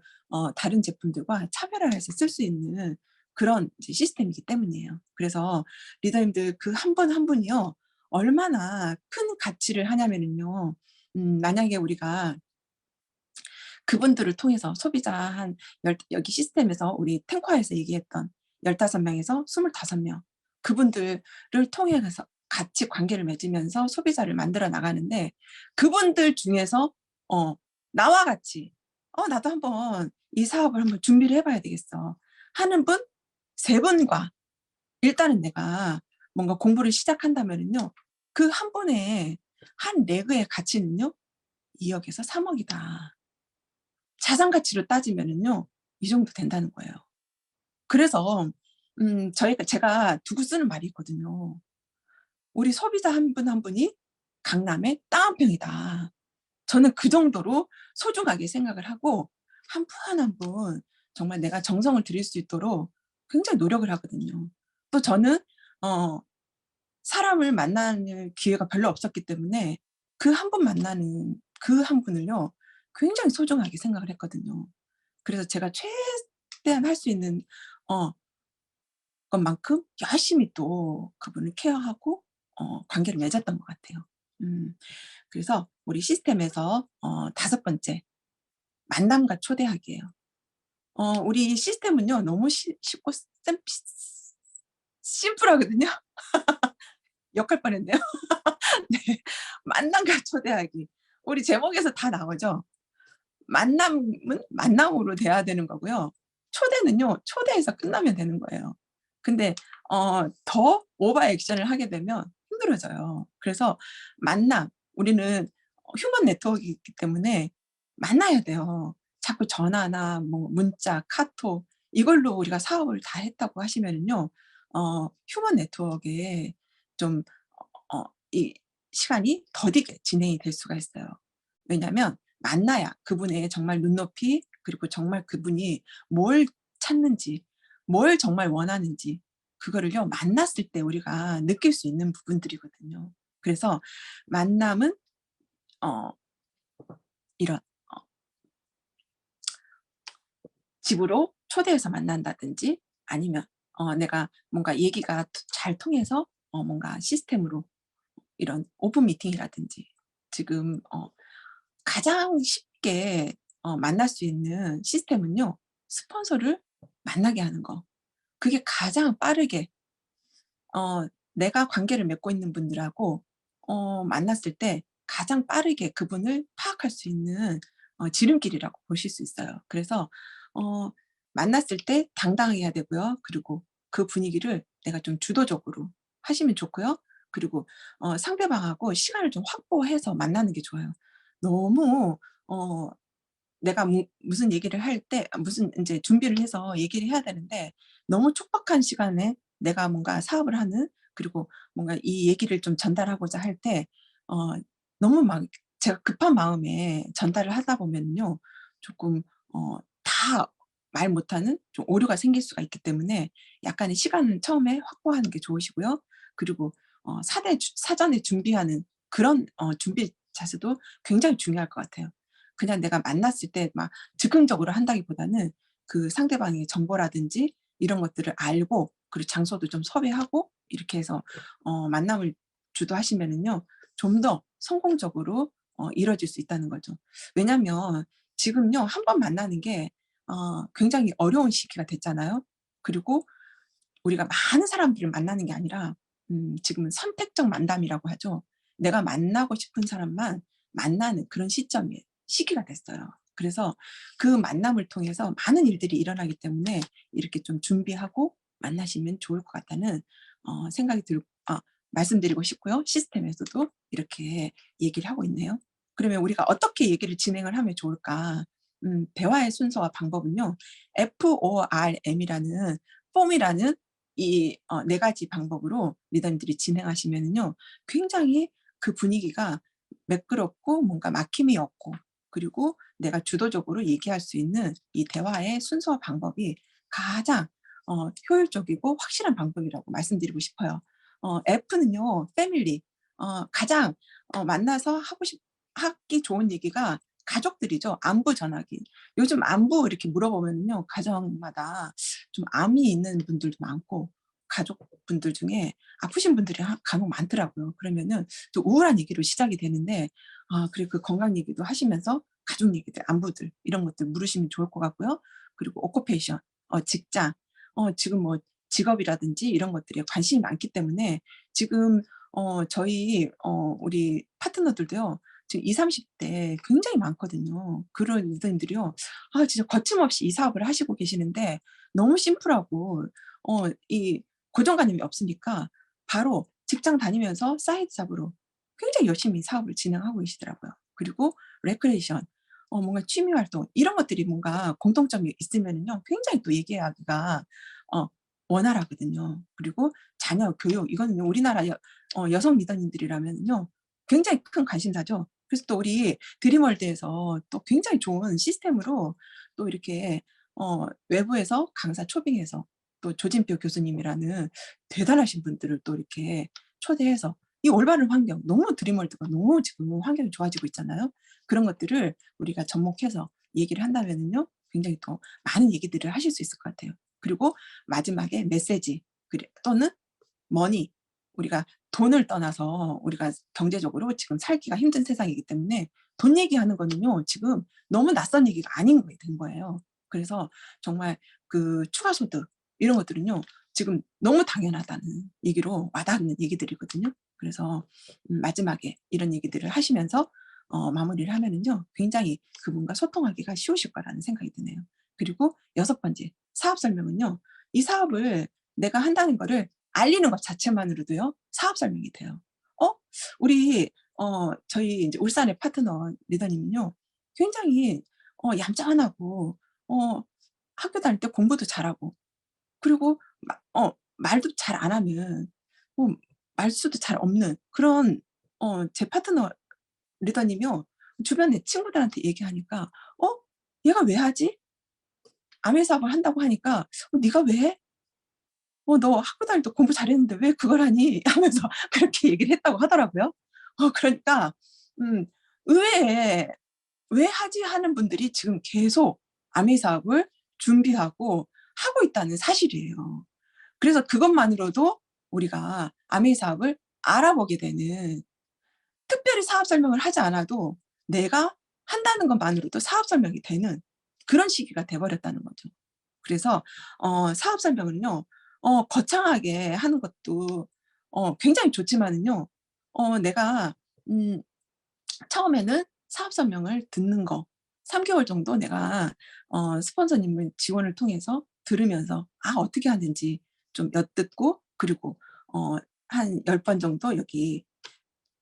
다른 제품들과 차별화해서 쓸 수 있는 그런 이제 시스템이기 때문이에요. 그래서 리더님들 그 한 분 한 분이요 얼마나 큰 가치를 하냐면은요. 만약에 우리가 그분들을 통해서 소비자 한 여기 시스템에서 우리 탱커에서 얘기했던 15 명에서 25 명 그분들을 통해서 같이 관계를 맺으면서 소비자를 만들어 나가는데 그분들 중에서 어 나와 같이 '나도 한번 이 사업을 한번 준비를 해 봐야 되겠어.' 하는 분 3 분과 일단은 내가 뭔가 공부를 시작한다면은요. 그 한 분의 한 레그의 가치는요 2 억에서 3 억이다. 자산 가치로 따지면은요. 이 정도 된다는 거예요. 그래서 제가 두고 쓰는 말이 있거든요. "우리 소비자 한 분 한 분이 강남의 땅 한 평이다." 저는 그 정도로 소중하게 생각을 하고 한 분 한 분 정말 내가 정성을 들일 수 있도록 굉장히 노력을 하거든요. 또 저는 어 사람을 만나는 기회가 별로 없었기 때문에 그 한 분 만나는 그 한 분을요 굉장히 소중하게 생각을 했거든요. 그래서 제가 최대한 할 수 있는 어 것만큼 열심히 또 그분을 케어하고 관계를 맺었던 것 같아요. 음 그래서 우리 시스템에서 5 번째 만남과 초대하기예요. 우리 시스템은요 너무 쉽고 심플하거든요. 욕할 뻔했네요. 네. 만남과 초대하기. 우리 제목에서 다 나오죠. 만남은 만남으로 돼야 되는 거고요. 초대는요, 초대해서 끝나면 되는 거예요. 근데 더 오버 액션을 하게 되면 힘들어져요. 그래서 만남, 우리는 휴먼 네트워크이기 때문에 만나야 돼요. 자꾸 전화나 뭐 문자, 카톡 이걸로 우리가 사업을 다 했다고 하시면은요. 휴먼 네트워크에 좀 이 시간이 더디게 진행이 될 수가 있어요. 왜냐하면 만나야 그분의 정말 눈높이, 그리고 정말 그분이 뭘 찾는지, 뭘 정말 원하는지, 그거를요 만났을 때 우리가 느낄 수 있는 부분들이거든요. 그래서 만남은 어 이런 집으로 초대해서 만난다든지, 아니면 내가 뭔가 얘기가 잘 통해서 뭔가 시스템으로 이런 오픈 미팅이라든지, 지금 가장 쉽게 만날 수 있는 시스템은요, 스폰서를 만나게 하는 거. 그게 가장 빠르게 내가 관계를 맺고 있는 분들하고 만났을 때 가장 빠르게 그분을 파악할 수 있는 지름길이라고 보실 수 있어요. 그래서 어 만났을 때 당당해야 되고요. 그리고 그 분위기를 내가 좀 주도적으로 하시면 좋고요. 그리고 상대방하고 시간을 좀 확보해서 만나는 게 좋아요. 너무 어 내가 무슨 얘기를 할 때 무슨 인제 준비를 해서 얘기를 해야 되는데, 너무 촉박한 시간에 내가 뭔가 사업을 하는, 그리고 뭔가 이 얘기를 좀 전달하고자 할 때 어 너무 막 제가 급한 마음에 전달을 하다 보면요, 쪼끔 다 말 못하는 좀 오류가 생길 수가 있기 때문에 약간의 시간을 처음에 확보하는 게 좋으시고요. 그리고 사전에 준비하는 그런 준비 자세도 굉장히 중요할 것 같아요. 그냥 내가 만났을 때 막 즉흥적으로 한다기보다는 그 상대방의 정보라든지 이런 것들을 알고, 그리고 장소도 좀 섭외하고 이렇게 해서 만남을 주도하시면은요, 좀 더 성공적으로 이루어질 수 있다는 거죠. 왜냐면 지금요, 한 번 만나는 게 굉장히 어려운 시기가 됐잖아요. 그리고 우리가 많은 사람들을 만나는 게 아니라 지금은 선택적 만남이라고 하죠. 내가 만나고 싶은 사람만 만나는 그런 시기가 됐어요. 그래서 그 만남을 통해서 많은 일들이 일어나기 때문에 이렇게 좀 준비하고 만나시면 좋을 것 같다는 생각이 말씀드리고 싶고요. 시스템에서도 이렇게 얘기를 하고 있네요. 그러면 우리가 어떻게 얘기를 진행을 하면 좋을까? 대화의 순서와 방법은요. FORM이라는 폼이라는 이 4 가지 방법으로 리더님들이 진행하시면은요, 굉장히 그 분위기가 매끄럽고 뭔가 막힘이 없고, 그리고 내가 주도적으로 얘기할 수 있는 이 대화의 순서와 방법이 가장 효율적이고 확실한 방법이라고 말씀드리고 싶어요. F는요, 패밀리. 가장 만나서 하기 좋은 얘기가 가족들이죠. 안부 전하기. 요즘 안부 이렇게 물어보면요, 가정마다 좀 암이 있는 분들도 많고, 가족분들 중에 아프신 분들이 간혹 많더라고요. 그러면은 또 우울한 얘기로 시작이 되는데, 그리고 그 건강 얘기도 하시면서 가족 얘기들, 안부들 이런 것들 물으시면 좋을 것 같고요. 그리고 오큐페이션, 직장, 지금 뭐 직업이라든지 이런 것들에 관심이 많기 때문에 지금 저희 우리 파트너들도요, 지금 20-30대 굉장히 많거든요. 그런 리더님들이요. 진짜 거침없이 이 사업을 하시고 계시는데 너무 심플하고 이 고정관념이 없으니까 바로 직장 다니면서 사이드 잡으로 굉장히 열심히 사업을 진행하고 계시더라고요. 그리고 레크레이션, 뭔가 취미 활동 이런 것들이 뭔가 공통점이 있으면은요, 굉장히 또 얘기하기가 어 원활하거든요. 그리고 자녀 교육, 이거는요, 우리나라 여성 리더님들이라면요, 굉장히 큰 관심사죠. 그래서 또 우리 드림월드에서 또 굉장히 좋은 시스템으로 또 이렇게 외부에서 강사 초빙해서 또 조진표 교수님이라는 대단하신 분들을 또 이렇게 초대해서 이 올바른 환경, 너무 드림월드가 너무 지금 환경이 좋아지고 있잖아요. 그런 것들을 우리가 접목해서 얘기를 한다면은요, 굉장히 더 많은 얘기들을 하실 수 있을 것 같아요. 그리고 마지막에 메시지, 또는 머니, 우리가 돈을 떠나서 우리가 경제적으로 지금 살기가 힘든 세상이기 때문에 돈 얘기하는 거는요, 지금 너무 낯선 얘기가 아닌 게 된 거예요. 그래서 정말 그 추가 소득 이런 것들은요, 지금 너무 당연하다는 얘기로 와닿는 얘기들이거든요. 그래서 마지막에 이런 얘기들을 하시면서 마무리를 하면은요, 굉장히 그분과 소통하기가 쉬우실 거라는 생각이 드네요. 그리고 6번째, 사업 설명은요, 이 사업을 내가 한다는 거를 알리는 것 자체만으로도요, 사업 설명이 돼요. 어 우리 저희 인제 울산의 파트너 리더님은요, 굉장히 얌전하고 어 학교 다닐 때 공부도 잘하고, 그리고 말도 잘 안 하는, 뭐 말수도 잘 없는 그런 제 파트너 리더님이요. 주변에 친구들한테 얘기하니까 얘가 왜 하지? 아메 사업을 한다고 하니까 네가 왜 해? 너 학교 다닐 때 공부 잘했는데 왜 그걸 하니? 하면서 그렇게 얘기를 했다고 하더라고요. 그러니까 의외에 '왜 하지?' 하는 분들이 지금 계속 아메 사업을 준비하고 하고 있다는 사실이에요. 그래서 그것만으로도 우리가 아메 사업을 알아보게 되는, 특별히 사업 설명을 하지 않아도 내가 한다는 것만으로도 사업 설명이 되는 그런 시기가 돼 버렸다는 거죠. 그래서 사업 설명은요, 거창하게 하는 것도 굉장히 좋지만은요, 내가 음 처음에는 사업 설명을 듣는 거 3 개월 정도 내가 스폰서님의 지원을 통해서 들으면서 어떻게 하는지 좀 엿듣고, 그리고 한 10번 정도 여기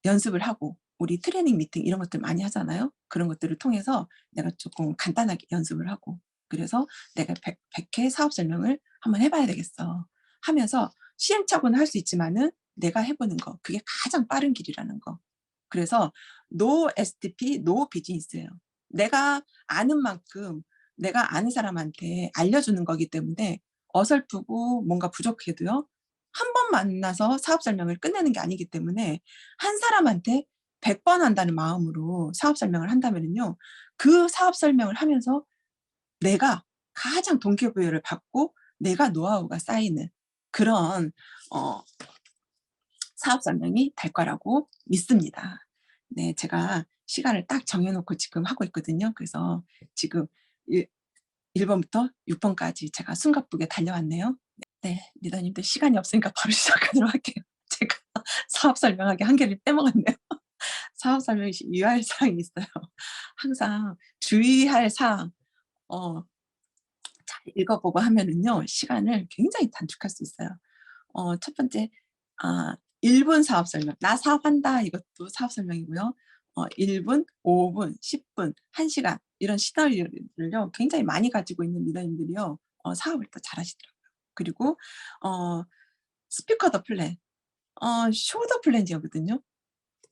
연습을 하고, 우리 트레이닝 미팅 이런 것들 많이 하잖아요. 그런 것들을 통해서 내가 조금 간단하게 연습을 하고, 그래서 '내가 100회 사업 설명을 한번 해 봐야 되겠어.' 하면서 시행착오는 할 수 있지만은 내가 해 보는 거, 그게 가장 빠른 길이라는 거. 그래서 노 STP, 노 비즈니스예요. 내가 아는 만큼 내가 아는 사람한테 알려주는 거기 때문에 어설프고 뭔가 부족해도요, 한 번 만나서 사업 설명을 끝내는 게 아니기 때문에 한 사람한테 100번 한다는 마음으로 사업 설명을 한다면은요, 그 사업 설명을 하면서 내가 가장 동기부여를 받고 내가 노하우가 쌓이는 그런 어 사업 설명이 될 거라고 믿습니다. 네, 제가 시간을 딱 정해 놓고 지금 하고 있거든요. 그래서 지금 1 번부터 6 번까지 제가 숨가쁘게 달려왔네요. 네. 리더님들 시간이 없으니까 바로 시작하도록 할게요. 제가 사업 설명하기 한 개를 빼먹었네요. 사업 설명이 유의할 사항이 있어요. 항상 주의할 사항 어 잘 읽어보고 하면은요, 시간을 굉장히 단축할 수 있어요. 첫 번째, 1분 사업 설명. "나 사업한다." 이것도 사업 설명이고요. 1 분, 5 분, 10 분, 1 시간 이런 시나리오를요 굉장히 많이 가지고 있는 리더님들이요, 사업을 더 잘하시더라고요. 그리고 어 스피커 더 플랜, 쇼 더 플랜이거든요.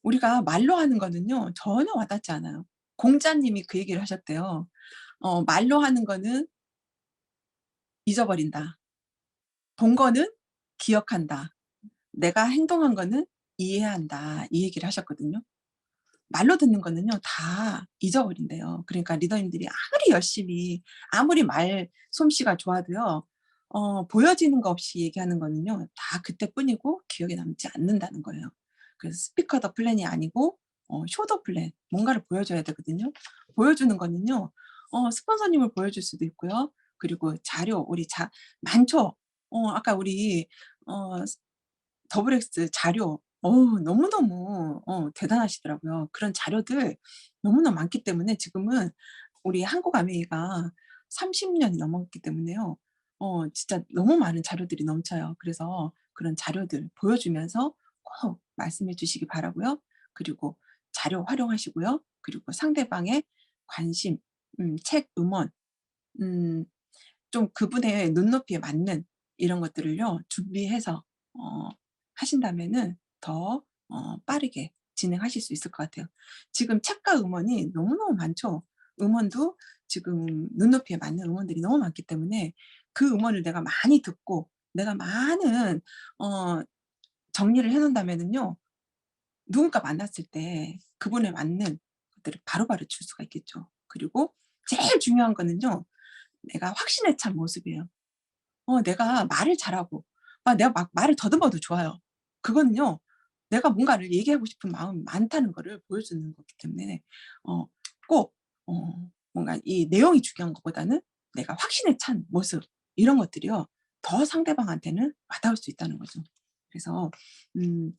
우리가 말로 하는 거는요 전혀 와닿지 않아요. 공자님이 그 얘기를 하셨대요. "말로 하는 거는 잊어버린다. 본 거는 기억한다. 내가 행동한 거는 이해한다." 이 얘기를 하셨거든요. 말로 듣는 거는요 다 잊어버린대요. 그러니까 리더님들이 아무리 열심히, 아무리 말 솜씨가 좋아도요, 보여지는 거 없이 얘기하는 거는요 다 그때뿐이고 기억에 남지 않는다는 거예요. 그래서 스피커 더 플랜이 아니고 쇼 더 플랜, 뭔가를 보여줘야 되거든요. 보여주는 거는요, 스폰서님을 보여줄 수도 있고요. 그리고 자료, 우리 많죠. 아까 우리 어 더블 X 자료 너무너무 대단하시더라고요. 그런 자료들 너무나 많기 때문에 지금은 우리 한국 아메이가 30 년이 넘었기 때문에요. 진짜 너무 많은 자료들이 넘쳐요. 그래서 그런 자료들 보여주면서 꼭 말씀해 주시기 바라고요. 그리고 자료 활용하시고요. 그리고 상대방의 관심, 책 음원, 음 좀 그분의 눈높이에 맞는 이런 것들을요 준비해서 하신다면은 더 빠르게 진행하실 수 있을 것 같아요. 지금 책과 음원이 너무너무 많죠. 음원도 지금 눈높이에 맞는 음원들이 너무 많기 때문에 그 음원을 내가 많이 듣고 내가 많은 어 정리를 해 놓는다면은요, 누군가 만났을 때 그분에 맞는 것들을 바로바로 줄 수가 있겠죠. 그리고 제일 중요한 거는요, 내가 확신에 찬 모습이에요. 내가 말을 잘하고 내가 막 말을 더듬어도 좋아요. 그거는요, 내가 뭔가를 얘기하고 싶은 마음이 많다는 거를 보여주는 거기 때문에 어 꼭 뭔가 이 내용이 중요한 것보다는 내가 확신에 찬 모습, 이런 것들이요 더 상대방한테는 와닿을 수 있다는 거죠. 그래서 음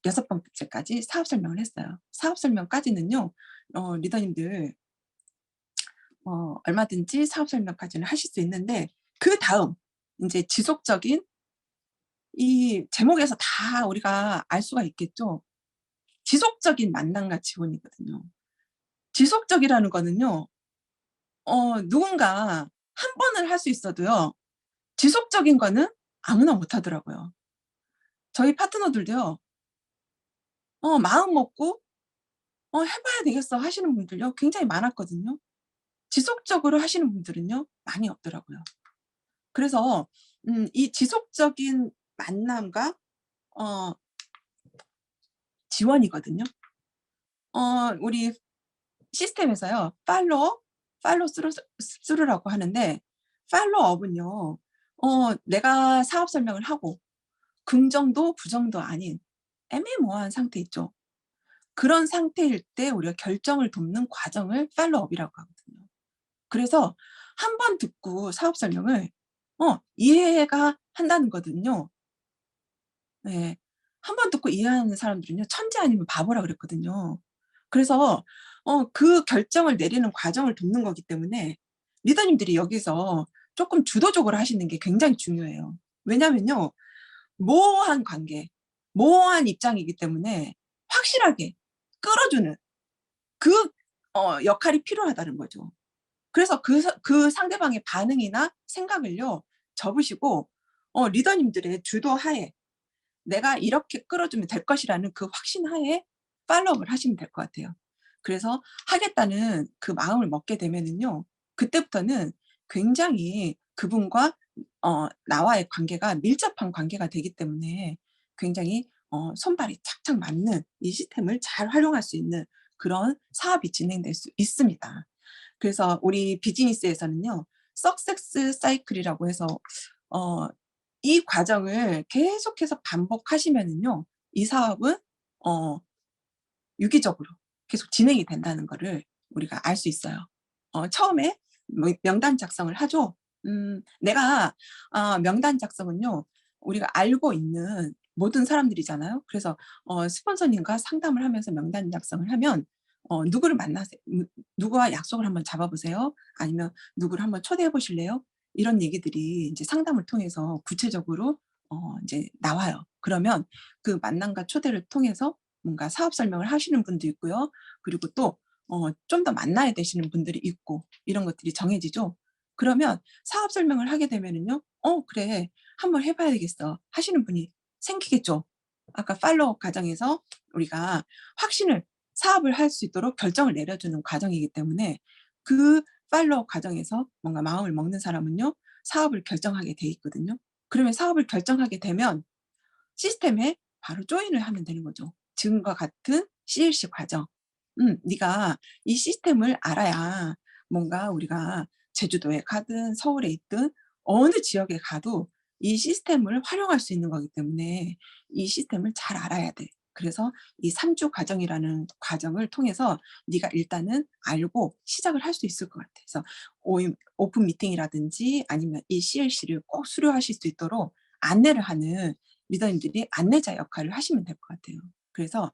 6 번째까지 사업 설명을 했어요. 사업 설명까지는요 리더님들 얼마든지 사업 설명까지는 하실 수 있는데, 그다음 인제 지속적인, 이 제목에서 다 우리가 알 수가 있겠죠. 지속적인 만남과 지원이거든요. 지속적이라는 거는요, 누군가 한 번은 할 수 있어도요, 지속적인 거는 아무나 못 하더라고요. 저희 파트너들도요, 마음 먹고 해봐야 되겠어 하시는 분들요 굉장히 많았거든요. 지속적으로 하시는 분들은요 많이 없더라고요. 그래서 이 지속적인 만남과 어 지원이거든요. 우리 시스템에서요. 팔로우 스루라고 하는데 팔로우업은요. 내가 사업 설명을 하고 긍정도 부정도 아닌 애매모호한 상태 있죠. 그런 상태일 때 우리가 결정을 돕는 과정을 팔로우업이라고 하거든요. 그래서 한 번 듣고 사업 설명을 이해가 한다는 거든요. 네. 한 번 듣고 이해하는 사람들은요 천재 아니면 바보라 그랬거든요. 그래서 그 결정을 내리는 과정을 돕는 거기 때문에 리더님들이 여기서 쪼끔 주도적으로 하시는 게 굉장히 중요해요. 왜냐면요. 모호한 관계, 모호한 입장이기 때문에 확실하게 끌어주는 그 역할이 필요하다는 거죠. 그래서 그 상대방의 반응이나 생각을요 접으시고 리더님들의 주도하에 내가 이렇게 끌어주면 될 것이라는 그 확신하에 팔로우업을 하시면 될 것 같아요. 그래서 하겠다는 그 마음을 먹게 되면은요. 그때부터는 굉장히 그분과 나와의 관계가 밀접한 관계가 되기 때문에 굉장히 손발이 착착 맞는 이 시스템을 잘 활용할 수 있는 그런 사업이 진행될 수 있습니다. 그래서 우리 비즈니스에서는요. 석세스 사이클이라고 해서 어 이 과정을 계속해서 반복하시면은요. 이 사업은 어 유기적으로 계속 진행이 된다는 거를 우리가 알 수 있어요. 처음에 명단 작성을 하죠. 내가 명단 작성은요. 우리가 알고 있는 모든 사람들이잖아요. 그래서 스폰서님과 상담을 하면서 명단 작성을 하면 누구를 만나세요? 누구와 약속을 한번 잡아 보세요. 아니면 누구를 한번 초대해 보실래요? 이런 얘기들이 이제 상담을 통해서 구체적으로 인제 나와요. 그러면 그 만남과 초대를 통해서 뭔가 사업 설명을 하시는 분도 있고요. 그리고 또 좀 더 만나야 되시는 분들이 있고 이런 것들이 정해지죠. 그러면 사업 설명을 하게 되면은요. 그래. 한번 해 봐야 되겠어.' 하시는 분이 생기겠죠. 아까 팔로우업 과정에서 우리가 확신을 사업을 할 수 있도록 결정을 내려주는 과정이기 때문에 그 팔로우업 과정에서 뭔가 마음을 먹는 사람은요. 사업을 결정하게 돼 있거든요. 그러면 사업을 결정하게 되면 시스템에 바로 조인을 하면 되는 거죠. 지금과 같은 CLC 과정. 네가 이 시스템을 알아야 뭔가 우리가 제주도에 가든 서울에 있든 어느 지역에 가도 이 시스템을 활용할 수 있는 거기 때문에 이 시스템을 잘 알아야 돼. 그래서 이 3주 과정이라는 과정을 통해서 네가 일단은 알고 시작을 할 수 있을 것 같아. 그래서 오픈 미팅이라든지 아니면 이 CLC를 꼭 수료하실 수 있도록 안내를 하는 리더님들이 안내자 역할을 하시면 될 것 같아요. 그래서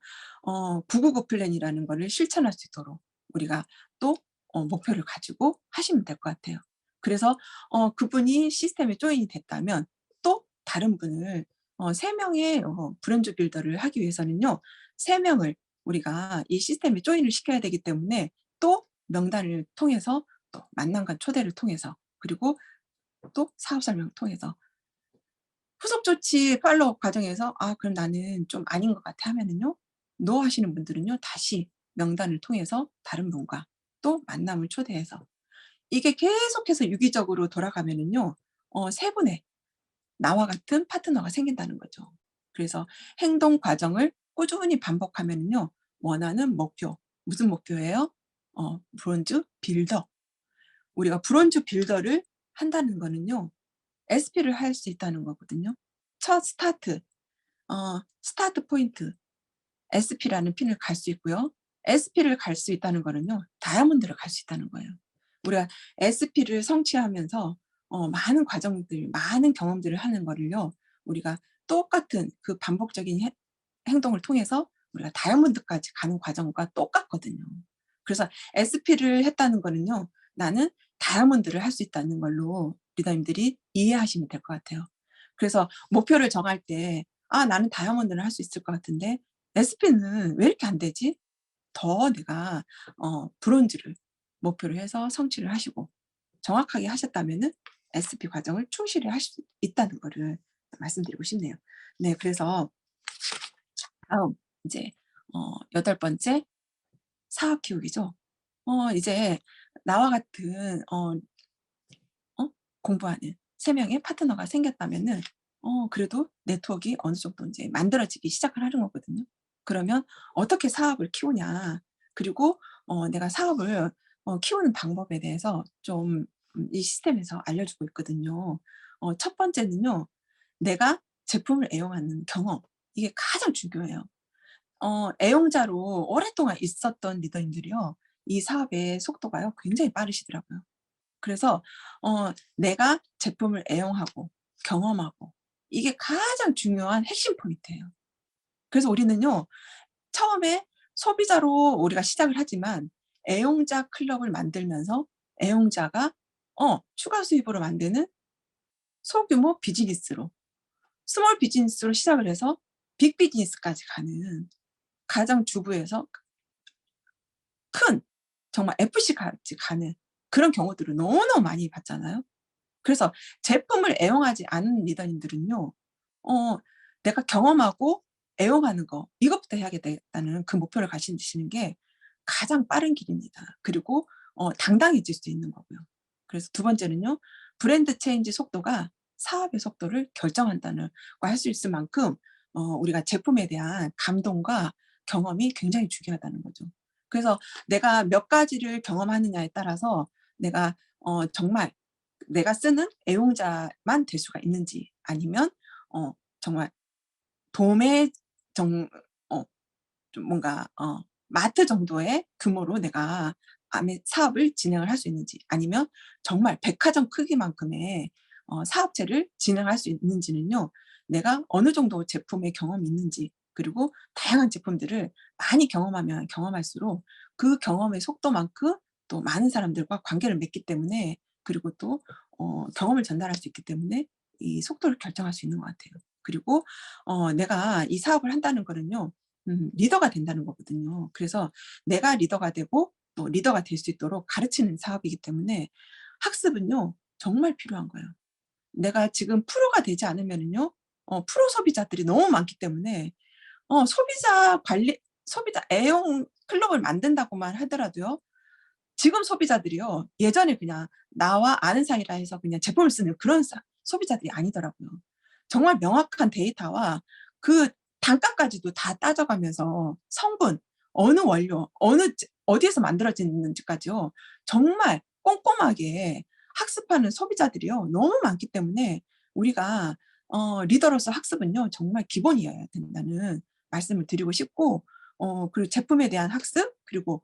999 플랜이라는 거를 실천할 수 있도록 우리가 또 목표를 가지고 하시면 될 것 같아요. 그래서 그분이 시스템에 조인이 됐다면 또 다른 분을 3 명의 브랜드 빌더를 하기 위해서는요. 3 명을 우리가 이 시스템에 조인을 시켜야 되기 때문에 또 명단을 통해서 또 만남과 초대를 통해서 그리고 또 사업 설명을 통해서 후속 조치 팔로업 과정에서 '아 그럼 나는 좀 아닌 것 같아.' 하면은요. 노 하시는 분들은요. 다시 명단을 통해서 다른 분과 또 만남을 초대해서 이게 계속해서 유기적으로 돌아가면은요. 3 분의 나와 같은 파트너가 생긴다는 거죠. 그래서 행동 과정을 꾸준히 반복하면은요. 원하는 목표 무슨 목표예요? 브론즈 빌더. 우리가 브론즈 빌더를 한다는 거는요. SP를 할 수 있다는 거거든요. 첫 스타트 포인트 SP라는 핀을 갈 수 있고요. SP를 갈 수 있다는 거는요. 다이아몬드를 갈 수 있다는 거예요. 우리가 SP를 성취하면서 많은 과정들 많은 경험들을 하는 거를요. 우리가 똑같은 그 반복적인 행동을 통해서 우리가 다이아몬드까지 가는 과정과 똑같거든요. 그래서 SP를 했다는 거는요. 나는 다이아몬드를 할 수 있다는 걸로 리더님들이 이해하시면 될 것 같아요. 그래서 목표를 정할 때 '아 나는 다이아몬드를 할 수 있을 것 같은데 SP는 왜 이렇게 안 되지?' 더 내가 브론즈를 목표로 해서 성취를 하시고 정확하게 하셨다면은 SP 과정을 충실히 하실 수 있다는 거를 말씀드리고 싶네요. 네 그래서 다음 이제 여덟 번째 사업 키우기죠. 이제 나와 같은 공부하는 3명의 파트너가 생겼다면은 그래도 네트워크가 어느 정도 인제 만들어지기 시작을 하는 거거든요. 그러면 어떻게 사업을 키우냐, 그리고 내가 사업을 키우는 방법에 대해서 좀 이 시스템에서 알려주고 있거든요. 첫 번째는요. 내가 제품을 애용하는 경험. 이게 가장 중요해요. 애용자로 오랫동안 있었던 리더님들이요. 이 사업의 속도가요 굉장히 빠르시더라고요. 그래서 내가 제품을 애용하고 경험하고, 이게 가장 중요한 핵심 포인트예요. 그래서 우리는요, 처음에 소비자로 우리가 시작을 하지만 애용자 클럽을 만들면서 애용자가 추가 수입으로 만드는 소규모 비즈니스로, 스몰 비즈니스로 시작을 해서 빅 비즈니스까지 가는, 가장 주부에서 큰 정말 FC까지 가는 그런 경우들을 너무너무 많이 봤잖아요. 그래서 제품을 애용하지 않은 리더님들은요. 어 내가 경험하고 애용하는 거, 이것부터 해야겠다는 그 목표를 가지시는 게 가장 빠른 길입니다. 그리고 당당해질 수 있는 거고요. 그래서 두 번째는요. 브랜드 체인지 속도가 사업의 속도를 결정한다는 거 할 수 있을 만큼 우리가 제품에 대한 감동과 경험이 굉장히 중요하다는 거죠. 그래서 내가 몇 가지를 경험하느냐에 따라서 내가 정말 내가 쓰는 애용자만 될 수가 있는지, 아니면 정말 도매 정 어 좀 뭔가 마트 정도의 규모로 내가 사업을 진행을 할 수 있는지, 아니면 정말 백화점 크기만큼의 사업체를 진행할 수 있는지는요. 내가 어느 정도 제품의 경험이 있는지, 그리고 다양한 제품들을 많이 경험하면 경험할수록 그 경험의 속도만큼 또 많은 사람들과 관계를 맺기 때문에, 그리고 또 경험을 전달할 수 있기 때문에 이 속도를 결정할 수 있는 것 같아요. 그리고 내가 이 사업을 한다는 거는요. 리더가 된다는 거거든요. 그래서 내가 리더가 되고 또 리더가 될 수 있도록 가르치는 사업이기 때문에 학습은요 정말 필요한 거예요. 내가 지금 프로가 되지 않으면은요 프로 소비자들이 너무 많기 때문에 소비자 애용 클럽을 만든다고만 하더라도요, 지금 소비자들이요 예전에 그냥 나와 아는 사이라 해서 그냥 제품을 쓰는 그런 소비자들이 아니더라고요. 정말 명확한 데이터와 그 단가까지도 다 따져가면서 성분, 어느 원료, 어디에서 만들어지는지까지요 정말 꼼꼼하게 학습하는 소비자들이요 너무 많기 때문에, 우리가 리더로서 학습은요 정말 기본이어야 된다는 말씀을 드리고 싶고, 그리고 제품에 대한 학습, 그리고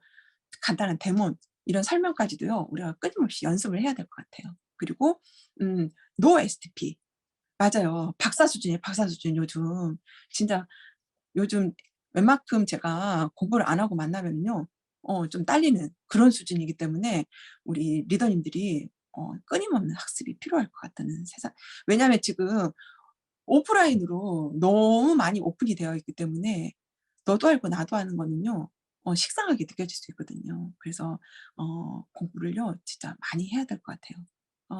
간단한 데몬, 이런 설명까지도요 우리가 끊임없이 연습을 해야 될 것 같아요. 그리고 음 노 STP. 맞아요. 박사 수준이에요, 박사 수준 요즘. 진짜 요즘 웬만큼 제가 공부를 안 하고 만나면요 좀 딸리는 그런 수준이기 때문에 우리 리더님들이 끊임없는 학습이 필요할 것 같다는 세상. 왜냐하면 지금 오프라인으로 너무 많이 오픈이 되어 있기 때문에 너도 알고 나도 아는 거는요 식상하게 느껴질 수 있거든요. 그래서 공부를요 진짜 많이 해야 될 것 같아요.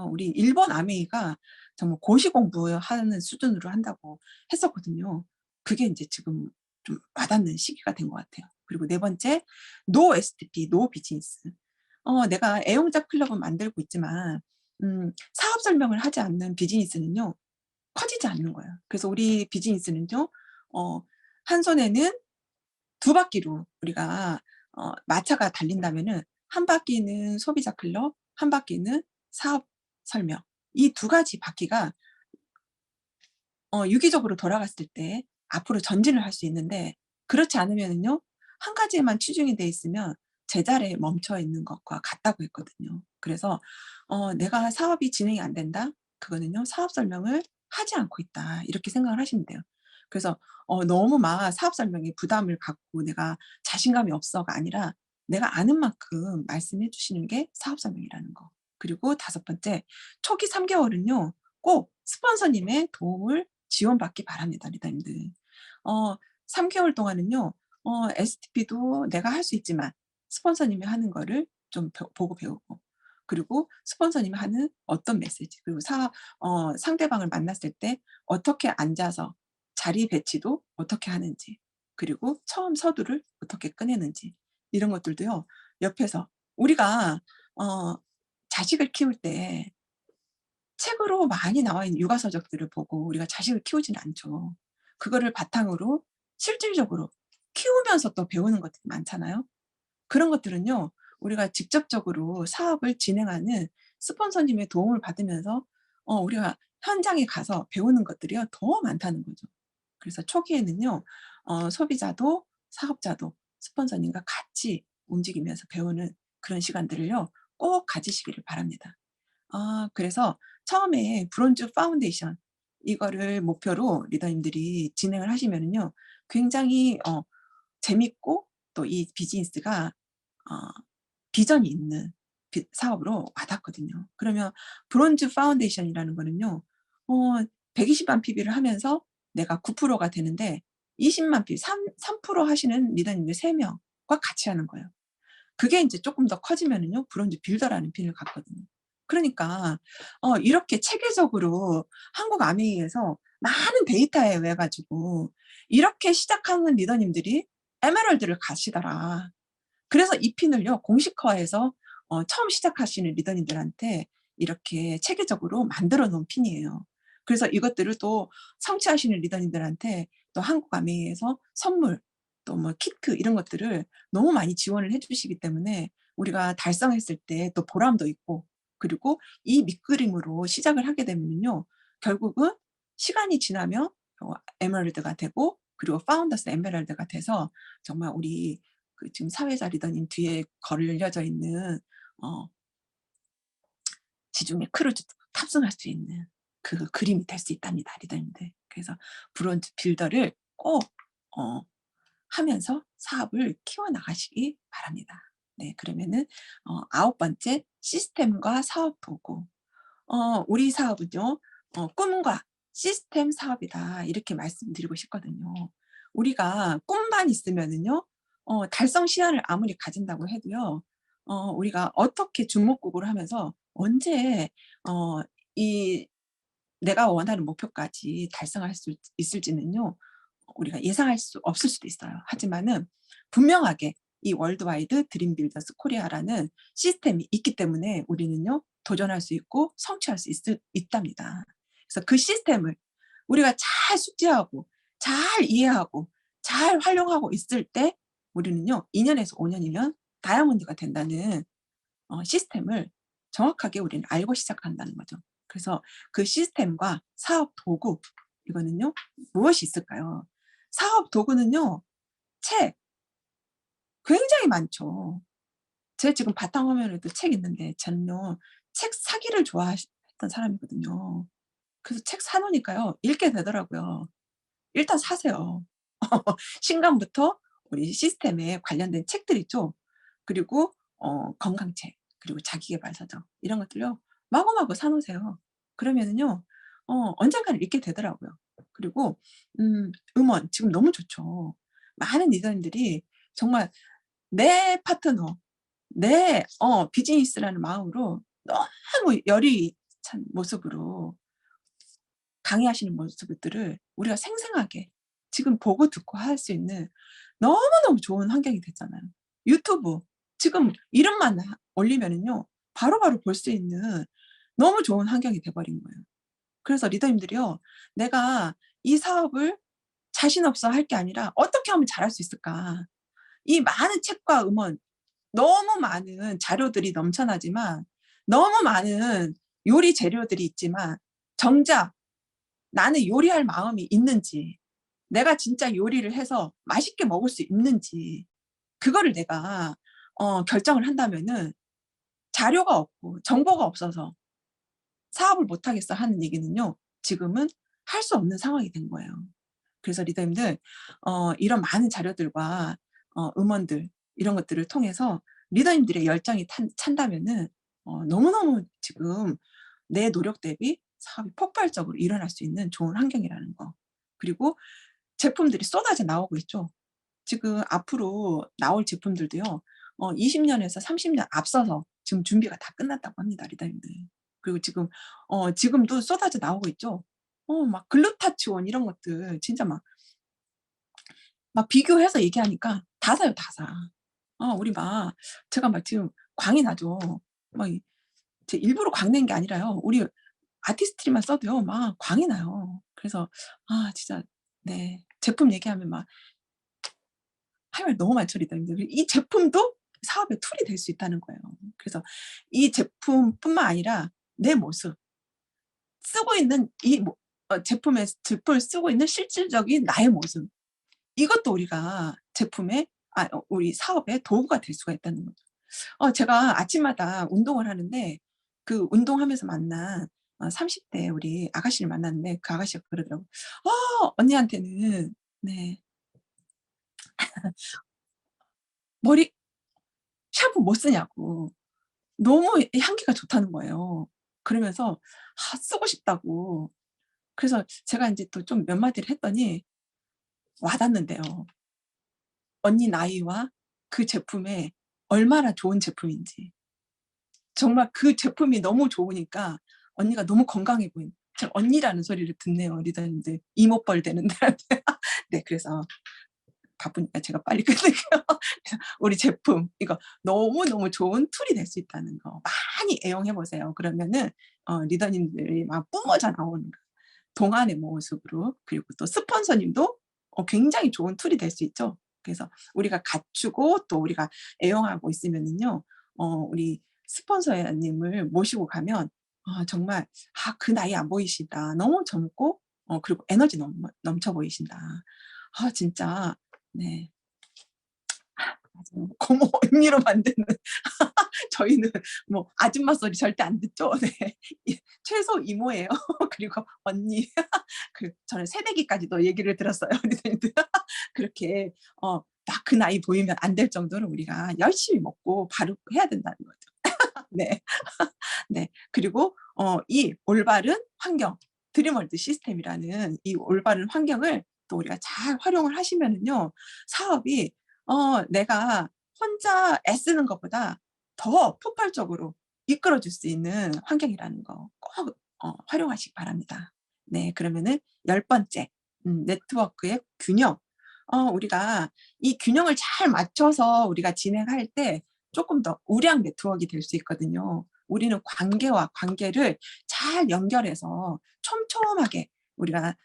우리 일본 아메이가 정말 고시 공부하는 수준으로 한다고 했었거든요. 그게 인제 지금 좀 와닿는 시기가 된 것 같아요. 그리고 네 번째, 노 STP, 노 비즈니스. 내가 애용자 클럽은 만들고 있지만 사업 설명을 하지 않는 비즈니스는요 커지지 않는 거예요. 그래서 우리 비즈니스는요 어 한 손에는 두 바퀴로 우리가 마차가 달린다면은, 한 바퀴는 소비자 클럽, 한 바퀴는 사업 설명. 이 두 가지 바퀴가 유기적으로 돌아갔을 때 앞으로 전진을 할 수 있는데, 그렇지 않으면은요 한 가지에만 치중이 돼 있으면 제자리에 멈춰 있는 것과 같다고 했거든요. 그래서 '내가 사업이 진행이 안 된다.' 그거는요 '사업 설명을 하지 않고 있다.' 이렇게 생각을 하시면 돼요. 그래서 너무 막 사업 설명에 부담을 갖고 '내가 자신감이 없어.'가 아니라 내가 아는 만큼 말씀해 주시는 게 사업 설명이라는 거. 그리고 다섯 번째, 초기 3 개월은요 꼭 스폰서님의 도움을 지원받기 바랍니다, 리더님들. 어 3 개월 동안은요 STP도 내가 할 수 있지만 스폰서님이 하는 거를 좀 보고 배우고, 그리고 스폰서님이 하는 어떤 메시지, 그리고 상대방을 만났을 때 어떻게 앉아서 자리 배치도 어떻게 하는지, 그리고 처음 서두를 어떻게 꺼내는지 이런 것들도요. 옆에서 우리가 자식을 키울 때 책으로 많이 나와 있는 육아 서적들을 보고 우리가 자식을 키우지는 않죠. 그거를 바탕으로 실질적으로 키우면서 또 배우는 것들이 많잖아요. 그런 것들은요. 우리가 직접적으로 사업을 진행하는 스폰서님의 도움을 받으면서 우리가 현장에 가서 배우는 것들이요 더 많다는 거죠. 그래서 초기에는요. 소비자도 사업자도 스폰서님과 같이 움직이면서 배우는 그런 시간들을요 꼭 가지시기를 바랍니다. 그래서 처음에 브론즈 파운데이션 이거를 목표로 리더님들이 진행을 하시면은요. 굉장히 재밌고 또 이 비즈니스가 어 비전이 있는 사업으로 와닿거든요. 그러면 브론즈 파운데이션이라는 거는요. 120만 PB를 하면서 내가 9%가 되는데 20만 PB 3% 하시는 리더님들 3명과 같이 하는 거예요. 그게 인제 쪼끔 더 커지면은요 브론즈 빌더라는 핀을 갖거든요. 그러니까 이렇게 체계적으로 한국 아메이에서 많은 데이터에 의해 가지고 이렇게 시작하는 리더님들이 에메랄드를 가시더라. 그래서 이 핀을요 공식화해서 처음 시작하시는 리더님들한테 이렇게 체계적으로 만들어 놓은 핀이에요. 그래서 이것들을 또 성취하시는 리더님들한테 또 한국 아메이에서 선물 또 뭐 키트 이런 것들을 너무 많이 지원을 해 주시기 때문에 우리가 달성했을 때 또 보람도 있고 그리고 이 밑그림으로 시작을 하게 되면은요 결국은 시간이 지나면 에메랄드가 되고 그리고 파운더스 에메랄드가 돼서 정말 우리 그 지금 사회자 리더님 뒤에 걸려져 있는 어 지중해 크루즈 탑승할 수 있는 그 그림이 될 수 있답니다, 리더님들. 그래서 브론즈 빌더를 꼭 어 하면서 사업을 키워나가시기 바랍니다. 네, 그러면은 9번째 시스템과 사업 도구. 우리 사업은요. 꿈과 시스템 사업이다. 이렇게 말씀드리고 싶거든요. 우리가 꿈만 있으면은요. 달성 시한을 아무리 가진다고 해도요. 우리가 어떻게 주먹구구를 하면서 언제 이 내가 원하는 목표까지 달성할 수 있을지는요. 우리가 예상할 수 없을 수도 있어요. 하지만은 분명하게 이 월드와이드 드림 빌더스 코리아라는 시스템이 있기 때문에 우리는요. 도전할 수 있고 성취할 수 있답니다. 그래서 그 시스템을 우리가 잘 숙지하고 잘 이해하고 잘 활용하고 있을 때 우리는요. 2 년에서 5 년이면 다이아몬드가 된다는 시스템을 정확하게 우리는 알고 시작한다는 거죠. 그래서 그 시스템과 사업 도구 이거는요. 무엇이 있을까요? 사업 도구는요. 책 굉장히 많죠. 제 지금 바탕화면에도 책 있는데 저는요. 책 사기를 좋아했던 사람이거든요. 그래서 책 사 놓으니까요. 읽게 되더라고요. 일단 사세요. 신간부터 우리 시스템에 관련된 책들 있죠. 그리고 건강책, 그리고 자기계발서적 이런 것들요. 마구마구 사 놓으세요. 그러면은요. 언젠가는 읽게 되더라고요. 그리고 음원 지금 너무 좋죠. 많은 리더님들이 정말 내 파트너, 내 비즈니스라는 마음으로 너무 열이 찬 모습으로 강의하시는 모습들을 우리가 생생하게 지금 보고 듣고 할 수 있는 너무너무 좋은 환경이 됐잖아요. 유튜브 지금 이름만 올리면은요. 바로바로 볼 수 있는 너무 좋은 환경이 돼 버린 거예요. 그래서 리더님들이요. '내가 이 사업을 자신 없어 할 게 아니라 어떻게 하면 잘할 수 있을까?' 이 많은 책과 음원 너무 많은 자료들이 넘쳐나지만 너무 많은 요리 재료들이 있지만 정작 나는 요리할 마음이 있는지, 내가 진짜 요리를 해서 맛있게 먹을 수 있는지 그거를 내가 결정을 한다면은 자료가 없고 정보가 없어서 사업을 못 하겠어 하는 얘기는요. 지금은 할 수 없는 상황이 된 거예요. 그래서 리더님들 이런 많은 자료들과 음원들 이런 것들을 통해서 리더님들의 열정이 찬다면은 너무너무 지금 내 노력 대비 사업이 폭발적으로 일어날 수 있는 좋은 환경이라는 거. 그리고 제품들이 쏟아져 나오고 있죠. 지금 앞으로 나올 제품들도요. 20 년에서 30년 앞서서 지금 준비가 다 끝났다고 합니다, 리더님들. 그리고 지금 지금도 쏟아져 나오고 있죠. 막 글루타치온 이런 것들 진짜 막 막 비교해서 얘기하니까 다 사요, 다 사. 우리 막 제가 막 지금 광이 나죠. 막 제 일부러 광낸 게 아니라요. 우리 아티스트리만 써도요, 막 광이 나요. 그래서 진짜 네 제품 얘기하면 막 할 말 너무 많죠, 리더님들. 이 제품도 사업의 툴이 될 수 있다는 거예요. 그래서 이 제품뿐만 아니라 내 모습, 쓰고 있는 제품을 쓰고 있는 실질적인 나의 모습, 이것도 우리가 제품의 우리 사업의 도구가 될 수가 있다는 거죠. 제가 아침마다 운동을 하는데 그 운동하면서 만난 30대 우리 아가씨를 만났는데 그 아가씨가 그러더라고요. 언니한테는 네 머리 샴푸 못 쓰냐고. 너무 이 향기가 좋다는 거예요. 그러면서 쓰고 싶다고. 그래서 제가 인제 또 좀 몇 마디를 했더니 와닿는데요. 언니 나이와 그 제품에 얼마나 좋은 제품인지. 정말 그 제품이 너무 좋으니까 언니가 너무 건강해 제가 언니라는 소리를 듣네요, 리더님들. 이모뻘 되는 데한테. 네, 그래서 바쁘니까 제가 빨리 끊을게요. 그래서 우리 제품 이거 너무너무 좋은 툴이 될 수 있다는 거 많이 애용해 보세요. 그러면은 리더님들이 막 뿜어져 나오는 거. 동안의 모습으로, 그리고 또 스폰서님도 굉장히 좋은 툴이 될 수 있죠. 그래서 우리가 갖추고 또 우리가 애용하고 있으면은요, 우리 스폰서님을 모시고 가면 정말 그 나이 안 보이시다. 너무 젊고 그리고 에너지 넘쳐 보이신다. 진짜 네. 맞아요. 고모 언니로 만드는 저희는 뭐 아줌마 소리 절대 안 듣죠. 네. 최소 이모예요. 그리고 언니. 저는 새내기까지도 얘기를 들었어요. 언니들. 그렇게 막 그 나이 보이면 안 될 정도로 우리가 열심히 먹고 바르고 해야 된다는 거죠. 네. 네. 그리고 이 올바른 환경, 드림월드 시스템이라는 이 올바른 환경을 또 우리가 잘 활용을 하시면은요, 사업이 내가 혼자 애쓰는 것보다 더 폭발적으로 이끌어 줄 수 있는 환경이라는 거 꼭 활용하시기 바랍니다. 네. 그러면은 10번째, 네트워크의 균형. 우리가 이 균형을 잘 맞춰서 우리가 진행할 때 조금 더 우량 네트워크가 될 수 있거든요. 우리는 관계와 관계를 잘 연결해서 촘촘하게 우리가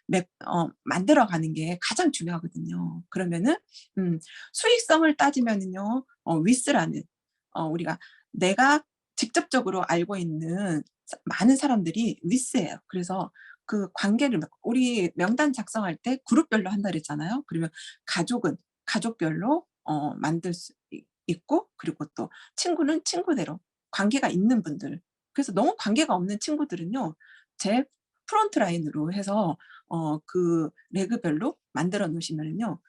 만들어가는 게 가장 중요하거든요. 그러면은 수익성을 따지면은요, 위스라는 우리가 내가 직접적으로 알고 있는 많은 사람들이 위스예요. 그래서 그 관계를 우리 명단 작성할 때 그룹별로 한다 그랬잖아요. 그러면 가족은 가족별로 만들 수 있고, 그리고 또 친구는 친구대로 관계가 있는 분들. 그래서 너무 관계가 없는 친구들은요, 제 프론트 라인으로 해서 그 레그별로 만들어 놓으시면은요,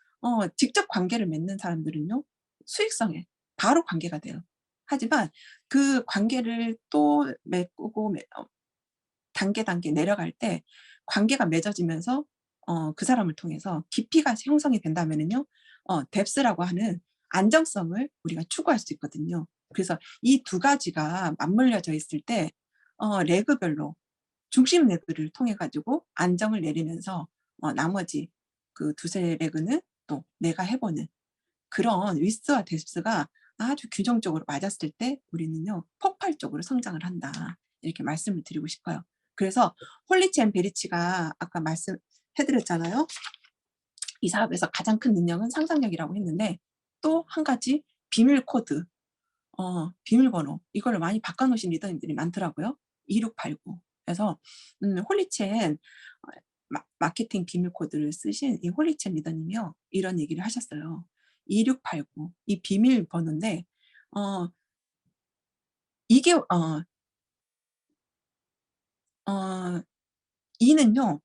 직접 관계를 맺는 사람들은요, 수익성에 바로 관계가 돼요. 하지만 그 관계를 또 메꾸고 단계 단계 내려갈 때 관계가 맺어지면서 그 사람을 통해서 깊이가 형성이 된다면은요, 뎁스라고 하는 안정성을 우리가 추구할 수 있거든요. 그래서 이 두 가지가 맞물려져 있을 때 레그별로 중심 레그를 통해 가지고 안정을 내리면서 나머지 그 두세 레그는 또 내가 해 보는 그런 위스와 뎁스가 아주 균형적으로 맞았을 때 우리는요, 폭발적으로 성장을 한다. 이렇게 말씀을 드리고 싶어요. 그래서 홀리치 앤 베리치가 아까 말씀해 드렸잖아요. 이 사업에서 가장 큰 능력은 상상력이라고 했는데, 또 한 가지 비밀 코드, 비밀번호, 이거를 많이 바꿔 놓으신 리더님들이 많더라고요. 2689. 그래서 홀리치 앤 마케팅 비밀 코드를 쓰신 이 홀리치 앤 리더님이요, 이런 얘기를 하셨어요. 2689, 이 비밀번호인데 이게 이는요,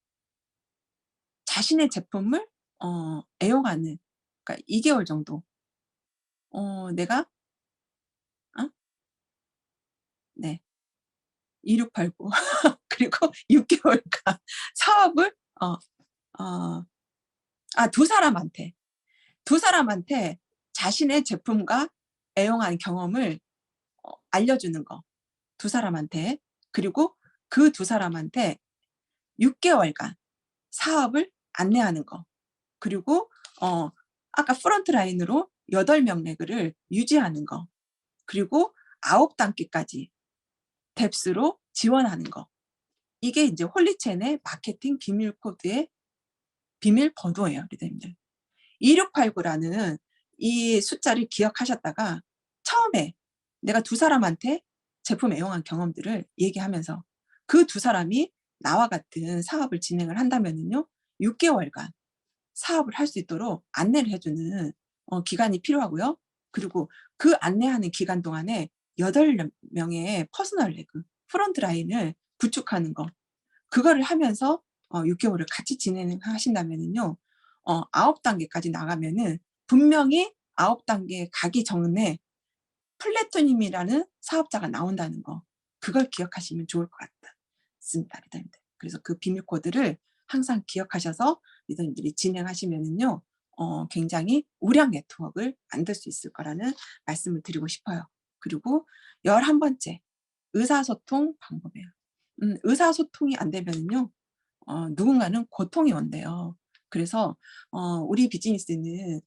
자신의 제품을 애용하는, 그러니까 2개월 정도 내가 네 2689 그리고 6개월간 사업을 두 사람한테 자신의 제품과 애용한 경험을 알려주는 거, 두 사람한테. 그리고 그 두 사람한테 6개월간 사업을 안내하는 거. 그리고 아까 프론트 라인으로 8명 레그를 유지하는 거, 그리고 9단계까지 뎁스로 지원하는 거. 이게 이제 홀리첸의 마케팅 비밀 코드의 비밀 번호예요, 리더님들. 2689라는 이 숫자를 기억하셨다가 처음에 내가 두 사람한테 제품 애용한 경험들을 얘기하면서 그 두 사람이 나와 같은 사업을 진행을 한다면요, 6개월간 사업을 할 수 있도록 안내를 해주는 기간이 필요하고요. 그리고 그 안내하는 기간 동안에 8명의 퍼스널 레그, 프론트 라인을 구축하는 거, 그거를 하면서 6개월을 같이 진행하신다면요, 9단계까지 나가면은 분명히 9단계 가기 전에 플래토님이라는 사업자가 나온다는 거, 그걸 기억하시면 좋을 것 같습니다, 리더님들. 그래서 그 비밀 코드를 항상 기억하셔서 리더님들이 진행하시면은요, 굉장히 우량 네트워크를 만들 수 있을 거라는 말씀을 드리고 싶어요. 그리고 11번째, 의사소통 방법이에요. 의사소통이 안 되면요, 누군가는 고통이 온대요. 그래서 우리 비즈니스는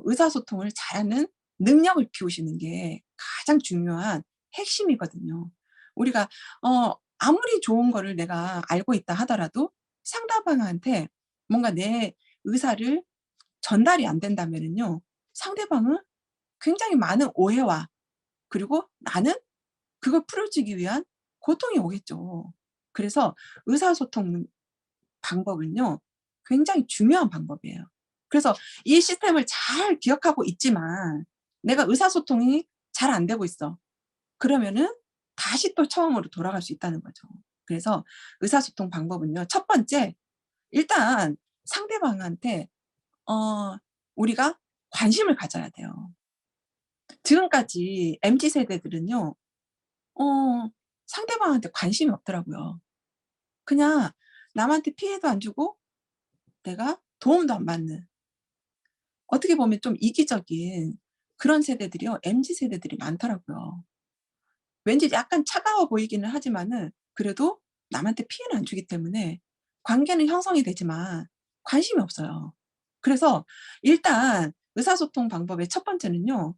의사소통을 잘하는 능력을 키우시는 게 가장 중요한 핵심이거든요. 우리가 아무리 좋은 거를 내가 알고 있다 하더라도 상대방한테 뭔가 내 의사를 전달이 안 된다면요, 상대방은 굉장히 많은 오해와, 그리고 나는 그걸 풀어주기 위한 고통이 오겠죠. 그래서 의사소통 방법은요, 굉장히 중요한 방법이에요. 그래서 이 시스템을 잘 기억하고 있지만 내가 의사소통이 잘 안 되고 있어. 그러면은 다시 또 처음으로 돌아갈 수 있다는 거죠. 그래서 의사소통 방법은요, 첫 번째, 일단 상대방한테 우리가 관심을 가져야 돼요. 지금까지 MZ 세대들은요, 상대방한테 관심이 없더라고요. 그냥 남한테 피해도 안 주고 내가 도움도 안 받는, 어떻게 보면 좀 이기적인 그런 세대들이요, MZ 세대들이 많더라고요. 왠지 약간 차가워 보이기는 하지만은 그래도 남한테 피해는 안 주기 때문에 관계는 형성이 되지만 관심이 없어요. 그래서 일단 의사소통 방법의 첫 번째는요,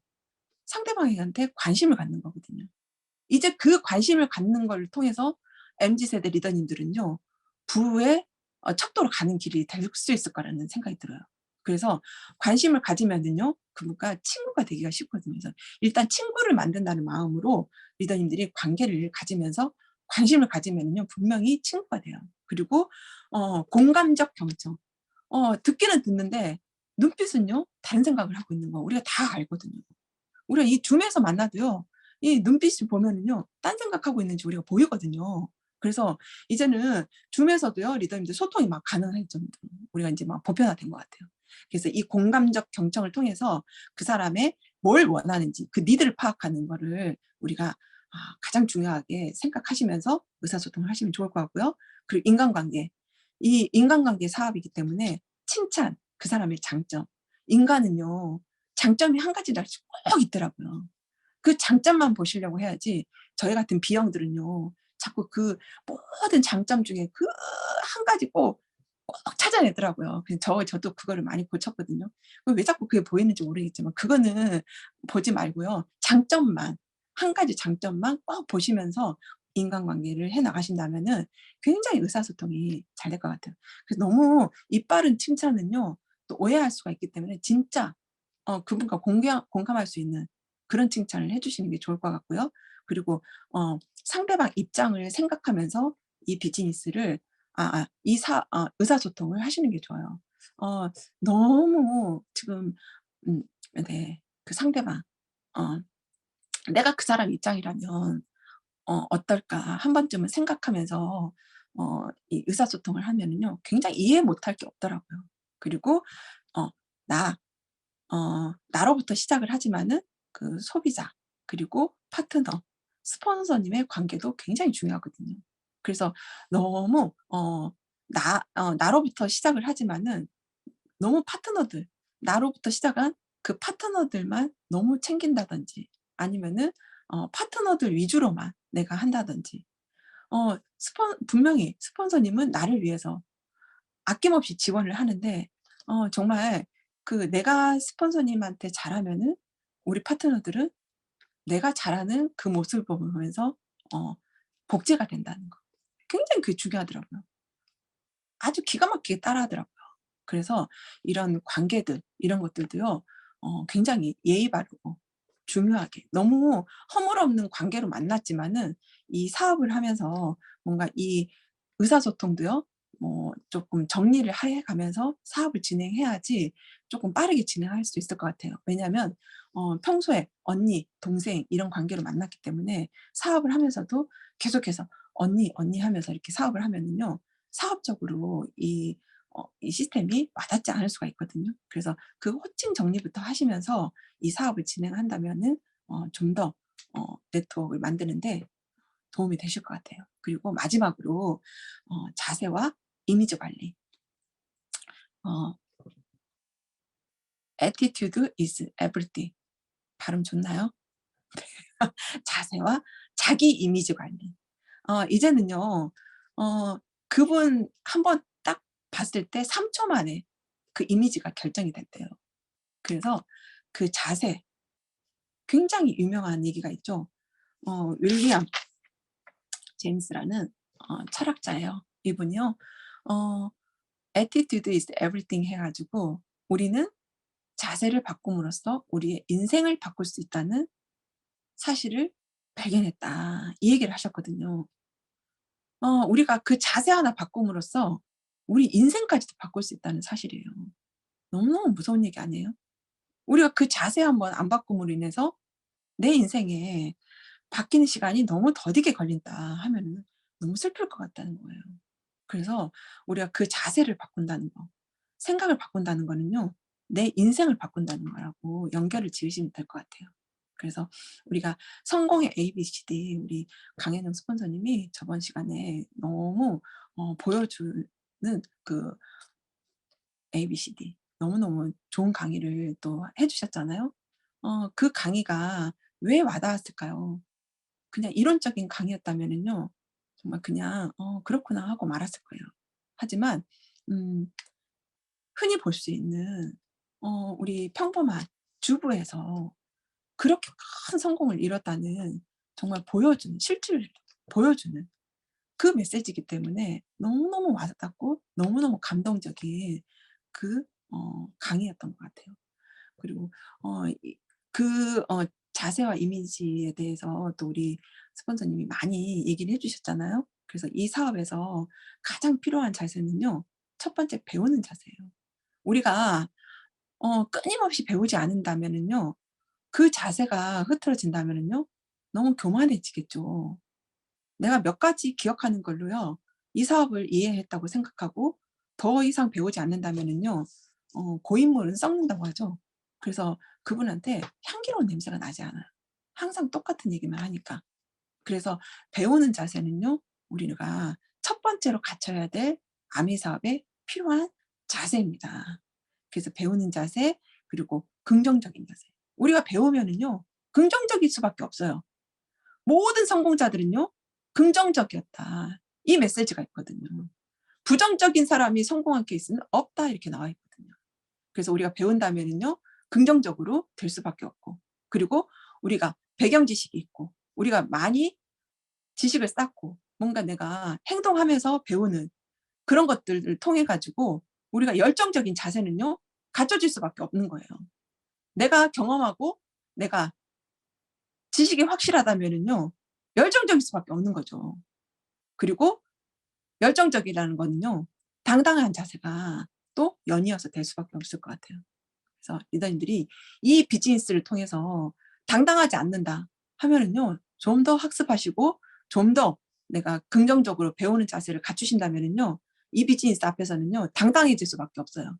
상대방한테 관심을 갖는 거거든요. 이제 그 관심을 갖는 걸 통해서 MZ 세대 리더님들은요, 부의 척도로 가는 길이 될 수 있을 거라는 생각이 들어요. 그래서 관심을 가지면은요, 그분과 친구가 되기가 쉽거든요. 그래서 일단 친구를 만든다는 마음으로 리더님들이 관계를 가지면서 관심을 가지면은요, 분명히 친구가 돼요. 그리고 공감적 경청. 듣기는 듣는데 눈빛은요, 다른 생각을 하고 있는 거 우리가 다 알거든요. 우리가 이 줌에서 만나도요, 이 눈빛을 보면은요, 딴 생각하고 있는지 우리가 보이거든요. 그래서 이제는 줌에서도요, 리더님들 소통이 막 가능할 정도로 우리가 이제 막 보편화된 것 같아요. 그래서 이 공감적 경청을 통해서 그 사람의 뭘 원하는지 그 니드를 파악하는 거를 우리가 가장 중요하게 생각하시면서 의사소통을 하시면 좋을 것 같고요. 그리고 인간관계. 이 인간관계 사업이기 때문에 칭찬, 그 사람의 장점. 인간은요, 장점이 한 가지씩 꼭 있더라고요. 그 장점만 보시려고 해야지 저희 같은 B형들은요, 자꾸 그 모든 장점 중에 그 한 가지 꼭 찾아내더라고요. 그래서 저도 그거를 많이 고쳤거든요. 왜 자꾸 그게 보이는지 모르겠지만 그거는 보지 말고요, 장점만, 한 가지 장점만 꼭 보시면서 인간관계를 해 나가신다면은 굉장히 의사소통이 잘 될 것 같아요. 그래서 너무 이빠른 칭찬은요, 또 오해할 수가 있기 때문에 진짜 그분과 공감할 수 있는 그런 칭찬을 해 주시는 게 좋을 것 같고요. 그리고 상대방 입장을 생각하면서 이 비즈니스를 의사소통을 하시는 게 좋아요. 어 너무 지금 네, 그 상대방, 어 '내가 그 사람 입장이라면 어떨까?' 한 번쯤은 생각하면서 이 의사소통을 하면은요, 굉장히 이해 못할 게 없더라고요. 그리고 어 나 나로부터 시작을 하지만은 그 소비자, 그리고 파트너, 스폰서님의 관계도 굉장히 중요하거든요. 그래서 너무 나로부터 시작을 하지만은 너무 파트너들, 나로부터 시작한 그 파트너들만 너무 챙긴다든지, 아니면은 파트너들 위주로만 내가 한다든지, 분명히 스폰서님은 나를 위해서 아낌없이 지원을 하는데 정말 내가 스폰서님한테 잘하면은 우리 파트너들은 내가 잘하는 그 모습을 보면서 복제가 된다는 거. 굉장히 그게 중요하더라고요. 아주 기가 막히게 따라하더라고요. 그래서 이런 관계들 이런 것들도요. 굉장히 예의 바르고 중요하게 너무 허물없는 관계로 만났지만은 이 사업을 하면서 뭔가 이 의사소통도요. 조금 정리를 해 가면서 사업을 진행해야지 조금 빠르게 진행할 수 있을 것 같아요. 왜냐하면 평소에 언니, 동생 이런 관계로 만났기 때문에 사업을 하면서도 계속해서 "언니, 언니." 하면서 이렇게 사업을 하면은요. 사업적으로 이 시스템이 와닿지 않을 수가 있거든요. 그래서 그 호칭 정리부터 하시면서 이 사업을 진행한다면은 좀 더 네트워크를 만드는 데 도움이 되실 것 같아요. 그리고 마지막으로 자세와 이미지 관리. 어 "Attitude is everything." 발음 좋나요? 자세와 자기 이미지 관리. 이제는요. 그분 한번 딱 봤을 때 3초 만에 그 이미지가 결정이 된대요. 그래서 그 자세 굉장히 유명한 얘기가 있죠. 윌리엄 제임스라는 철학자예요. 이분이요. 어 "Attitude is everything." 해 가지고 "우리는 자세를 바꿈으로써 우리의 인생을 바꿀 수 있다는 사실을 발견했다." 이 얘기를 하셨거든요. 우리가 그 자세 하나 바꿈으로써 우리 인생까지도 바꿀 수 있다는 사실이에요. 너무너무 무서운 얘기 아니에요? 우리가 그 자세 한번 안 바꿈으로 인해서 내 인생에 바뀌는 시간이 너무 더디게 걸린다 하면은 너무 슬플 것 같다는 거예요. 그래서 우리가 그 자세를 바꾼다는 거, 생각을 바꾼다는 거는요. 내 인생을 바꾼다는 거라고 연결을 지으시면 될 것 같아요. 그래서 우리가 성공의 ABCD 우리 강혜정 스폰서님이 저번 시간에 너무 보여주는 그 ABCD 너무너무 좋은 강의를 또 해 주셨잖아요. 그 강의가 왜 와닿았을까요? 그냥 이론적인 강의였다면은요. 정말 그냥 '그렇구나.' 하고 말았을 거예요. 하지만 음 흔히 볼 수 있는 우리 평범한 주부에서 그렇게 큰 성공을 이뤘다는 정말 보여주는 실질을 보여주는 그 메시지이기 때문에 너무너무 와닿고 너무너무 감동적인 그 강의였던 것 같아요. 그리고 이 자세와 이미지에 대해서 또 우리 스폰서님이 많이 얘기를 해 주셨잖아요. 그래서 이 사업에서 가장 필요한 자세는요. 첫 번째 배우는 자세예요. 우리가 끊임없이 배우지 않는다면은요. 그 자세가 흐트러진다면은요. 너무 교만해지겠죠. 내가 몇 가지 기억하는 걸로요. 이 사업을 이해했다고 생각하고 더 이상 배우지 않는다면은요. 고인물은 썩는다고 하죠. 그래서 그분한테 향기로운 냄새가 나지 않아요. 항상 똑같은 얘기만 하니까. 그래서 배우는 자세는요. 우리가 첫 번째로 갖춰야 될 아미 사업에 필요한 자세입니다. 그래서 배우는 자세 그리고 긍정적인 자세. 우리가 배우면은요. 긍정적일 수밖에 없어요. 모든 성공자들은요. 긍정적이었다. 이 메시지가 있거든요. 부정적인 사람이 성공한 케이스는 없다 이렇게 나와 있거든요. 그래서 우리가 배운다면은요. 긍정적으로 될 수밖에 없고 그리고 우리가 배경 지식이 있고 우리가 많이 지식을 쌓고 뭔가 내가 행동하면서 배우는 그런 것들을 통해 가지고 우리가 열정적인 자세는요. 갖춰질 수밖에 없는 거예요. 내가 경험하고 내가 지식이 확실하다면은요. 열정적일 수밖에 없는 거죠. 그리고 열정적이라는 거는요. 당당한 자세가 또 연이어서 될 수밖에 없을 것 같아요. 그래서 리더님들이 이 비즈니스를 통해서 당당하지 않는다 하면은요. 좀 더 학습하시고 좀 더 내가 긍정적으로 배우는 자세를 갖추신다면은요. 이 비즈니스 앞에서는요. 당당해질 수밖에 없어요.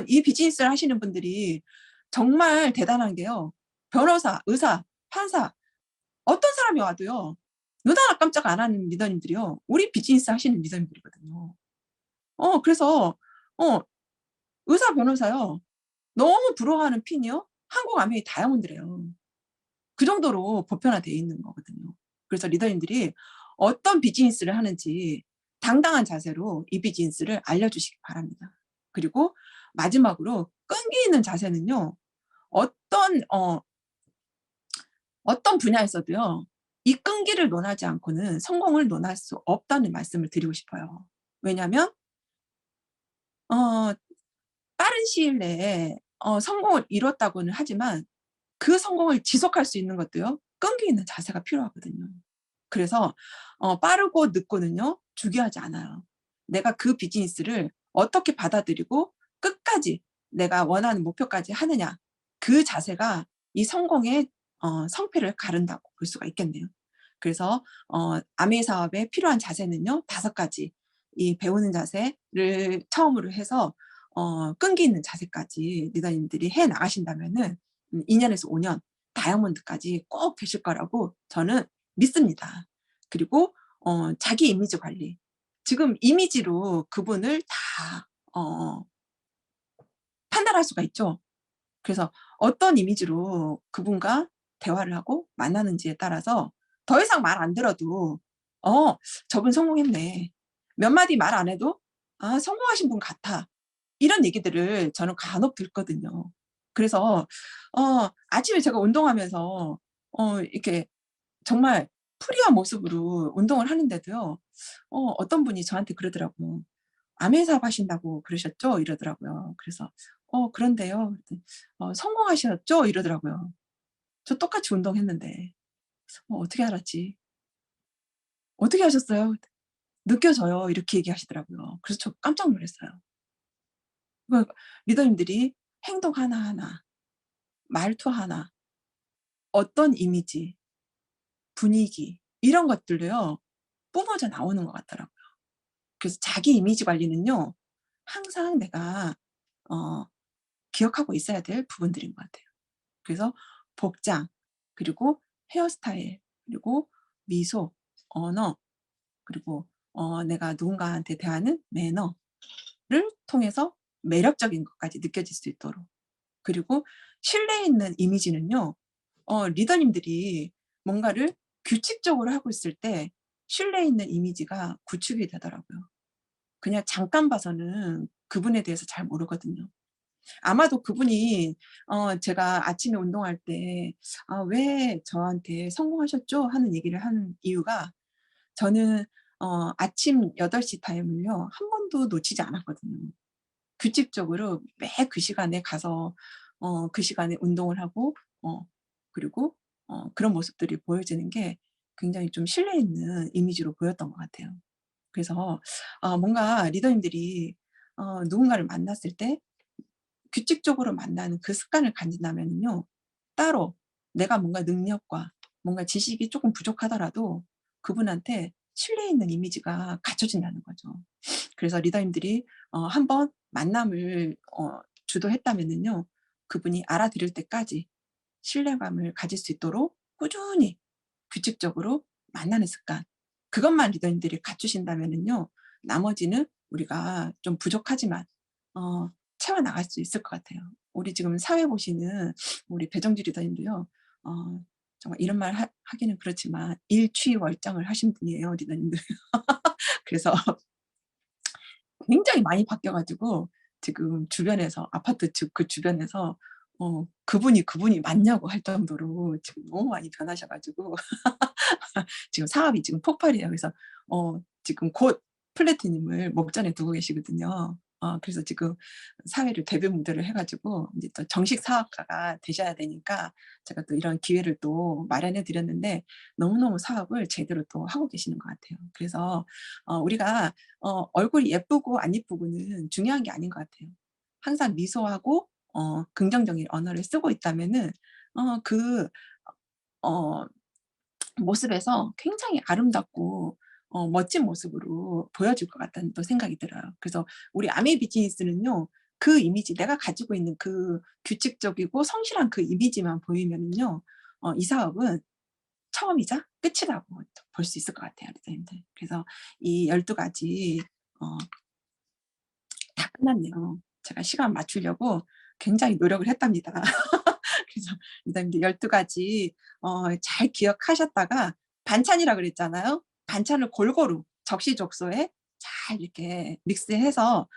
이 비즈니스를 하시는 분들이 정말 대단한 게요. 변호사, 의사, 판사 어떤 사람이 와도요. 눈 하나 깜짝 안 하는 리더님들이요. 우리 비즈니스 하시는 리더님들이거든요. 그래서 어 의사, 변호사요. 너무 부러워하는 핀이요. 한국 아메이 다이아몬드래요. 그 정도로 보편화되어 있는 거거든요. 그래서 리더님들이 어떤 비즈니스를 하는지 당당한 자세로 이 비즈니스를 알려주시기 바랍니다. 그리고 마지막으로 끈기 있는 자세는요. 어떤 어떤 분야에서도요. 이 끈기를 논하지 않고는 성공을 논할 수 없다는 말씀을 드리고 싶어요. 왜냐하면 어 빠른 시일 내에 성공을 이뤘다고는 하지만 그 성공을 지속할 수 있는 것도요. 끈기 있는 자세가 필요하거든요. 그래서 빠르고 늦고는요. 중요하지 않아요. 내가 그 비즈니스를 어떻게 받아들이고 끝까지 내가 원하는 목표까지 하느냐. 그 자세가 이 성공의 성패를 가른다고 볼 수가 있겠네요. 그래서 아메이 사업에 필요한 자세는요. 5가지. 이 배우는 자세를 처음으로 해서 끈기 있는 자세까지 리더님들이 해 나가신다면은 2 년에서 5년 다이아몬드까지 꼭 되실 거라고 저는 믿습니다. 그리고 자기 이미지 관리. 지금 이미지로 그분을 다 판단할 수가 있죠. 그래서 어떤 이미지로 그분과 대화를 하고 만나는지에 따라서 더 이상 말 안 들어도 '저분 성공했네.' 몇 마디 말 안 해도 '아 성공하신 분 같아.' 이런 얘기들을 저는 간혹 듣거든요. 그래서 아침에 제가 운동하면서 이렇게 정말 프리한 모습으로 운동을 하는데도요. 어떤 분이 저한테 그러더라고요. "아메 사업 하신다고 그러셨죠?" 이러더라고요. 그래서 그런데요." 그랬더니 성공하셨죠?" 이러더라고요. 저 똑같이 운동했는데. 어떻게 알았지?" "어떻게 하셨어요?" "느껴져요." 이렇게 얘기하시더라고요. 그래서 저 깜짝 놀랐어요. 그러니까 리더님들이 행동 하나하나, 말투 하나, 어떤 이미지, 분위기 이런 것들도요. 뿜어져 나오는 것 같더라고요. 그래서 자기 이미지 관리는요. 항상 내가 어 기억하고 있어야 될 부분들인 것 같아요. 그래서 복장, 그리고 헤어스타일, 그리고 미소, 언어, 그리고 내가 누군가한테 대하는 매너를 통해서 매력적인 것까지 느껴질 수 있도록. 그리고 신뢰 있는 이미지는요. 리더님들이 뭔가를 규칙적으로 하고 있을 때 신뢰 있는 이미지가 구축이 되더라고요. 그냥 잠깐 봐서는 그분에 대해서 잘 모르거든요. 아마도 그분이 제가 아침에 운동할 때 "아 왜 저한테 성공하셨죠?" 하는 얘기를 하는 이유가 저는 아침 8시 타임을요 한 번도 놓치지 않았거든요. 규칙적으로 매 그 시간에 가서 그 시간에 운동을 하고 그리고 그런 모습들이 보여지는 게 굉장히 좀 신뢰 있는 이미지로 보였던 것 같아요. 그래서 뭔가 리더님들이 누군가를 만났을 때 규칙적으로 만나는 그 습관을 가진다면은요. 따로 내가 뭔가 능력과 뭔가 지식이 쪼끔 부족하더라도 그분한테 신뢰 있는 이미지가 갖춰진다는 거죠. 그래서 리더님들이 한번 만남을 주도했다면은요. 그분이 알아들을 때까지 신뢰감을 가질 수 있도록 꾸준히 규칙적으로 만나는 습관. 그것만 리더님들이 갖추신다면은요. 나머지는 우리가 좀 부족하지만 어 채워 나갈 수 있을 것 같아요. 우리 지금 사회 보시는 우리 배정주 리더님도요. 정말 이런 말 하기는 그렇지만 일취월장을 하신 분이에요, 리더님들. 그래서 굉장히 많이 바뀌어 가지고 지금 주변에서 아파트 그 주변에서 그분이 맞냐고 할 정도로 지금 너무 많이 변하셔 가지고 지금 사업이 지금 폭발이에요. 그래서 지금 곧 플래티넘을 목전에 두고 계시거든요. 그래서 지금 사회를 대변무대를 해 가지고 이제 또 정식 사업가가 되셔야 되니까 제가 또 이런 기회를 또 마련해 드렸는데 너무너무 사업을 제대로 또 하고 계시는 것 같아요. 그래서 우리가 얼굴이 예쁘고 안 예쁘고는 중요한 게 아닌 것 같아요. 항상 미소하고 긍정적인 언어를 쓰고 있다면은 그 어 모습에서 굉장히 아름답고 멋진 모습으로 보여질 것 같다는 또 생각이 들어요. 그래서 우리 아메이 비즈니스는요. 그 이미지 내가 가지고 있는 그 규칙적이고 성실한 그 이미지만 보이면은요. 이 사업은 처음이자 끝이라고 볼 수 있을 것 같아요, 리더님들. 그래서 이 12 가지 어 다 끝났네요. 제가 시간 맞추려고 굉장히 노력을 했답니다. 그래서 리더님들 12 가지 잘 기억하셨다가 반찬이라 그랬잖아요. 반찬을 골고루 적시적소에 잘 이렇게 믹스해서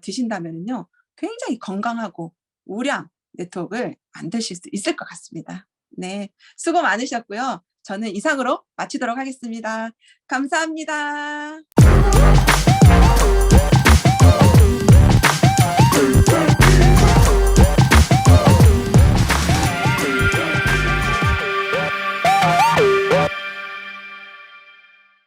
드신다면요. 굉장히 건강하고 우량 네트워크를 만드실 수 있을 것 같습니다. 네, 수고 많으셨고요. 저는 이상으로 마치도록 하겠습니다. 감사합니다.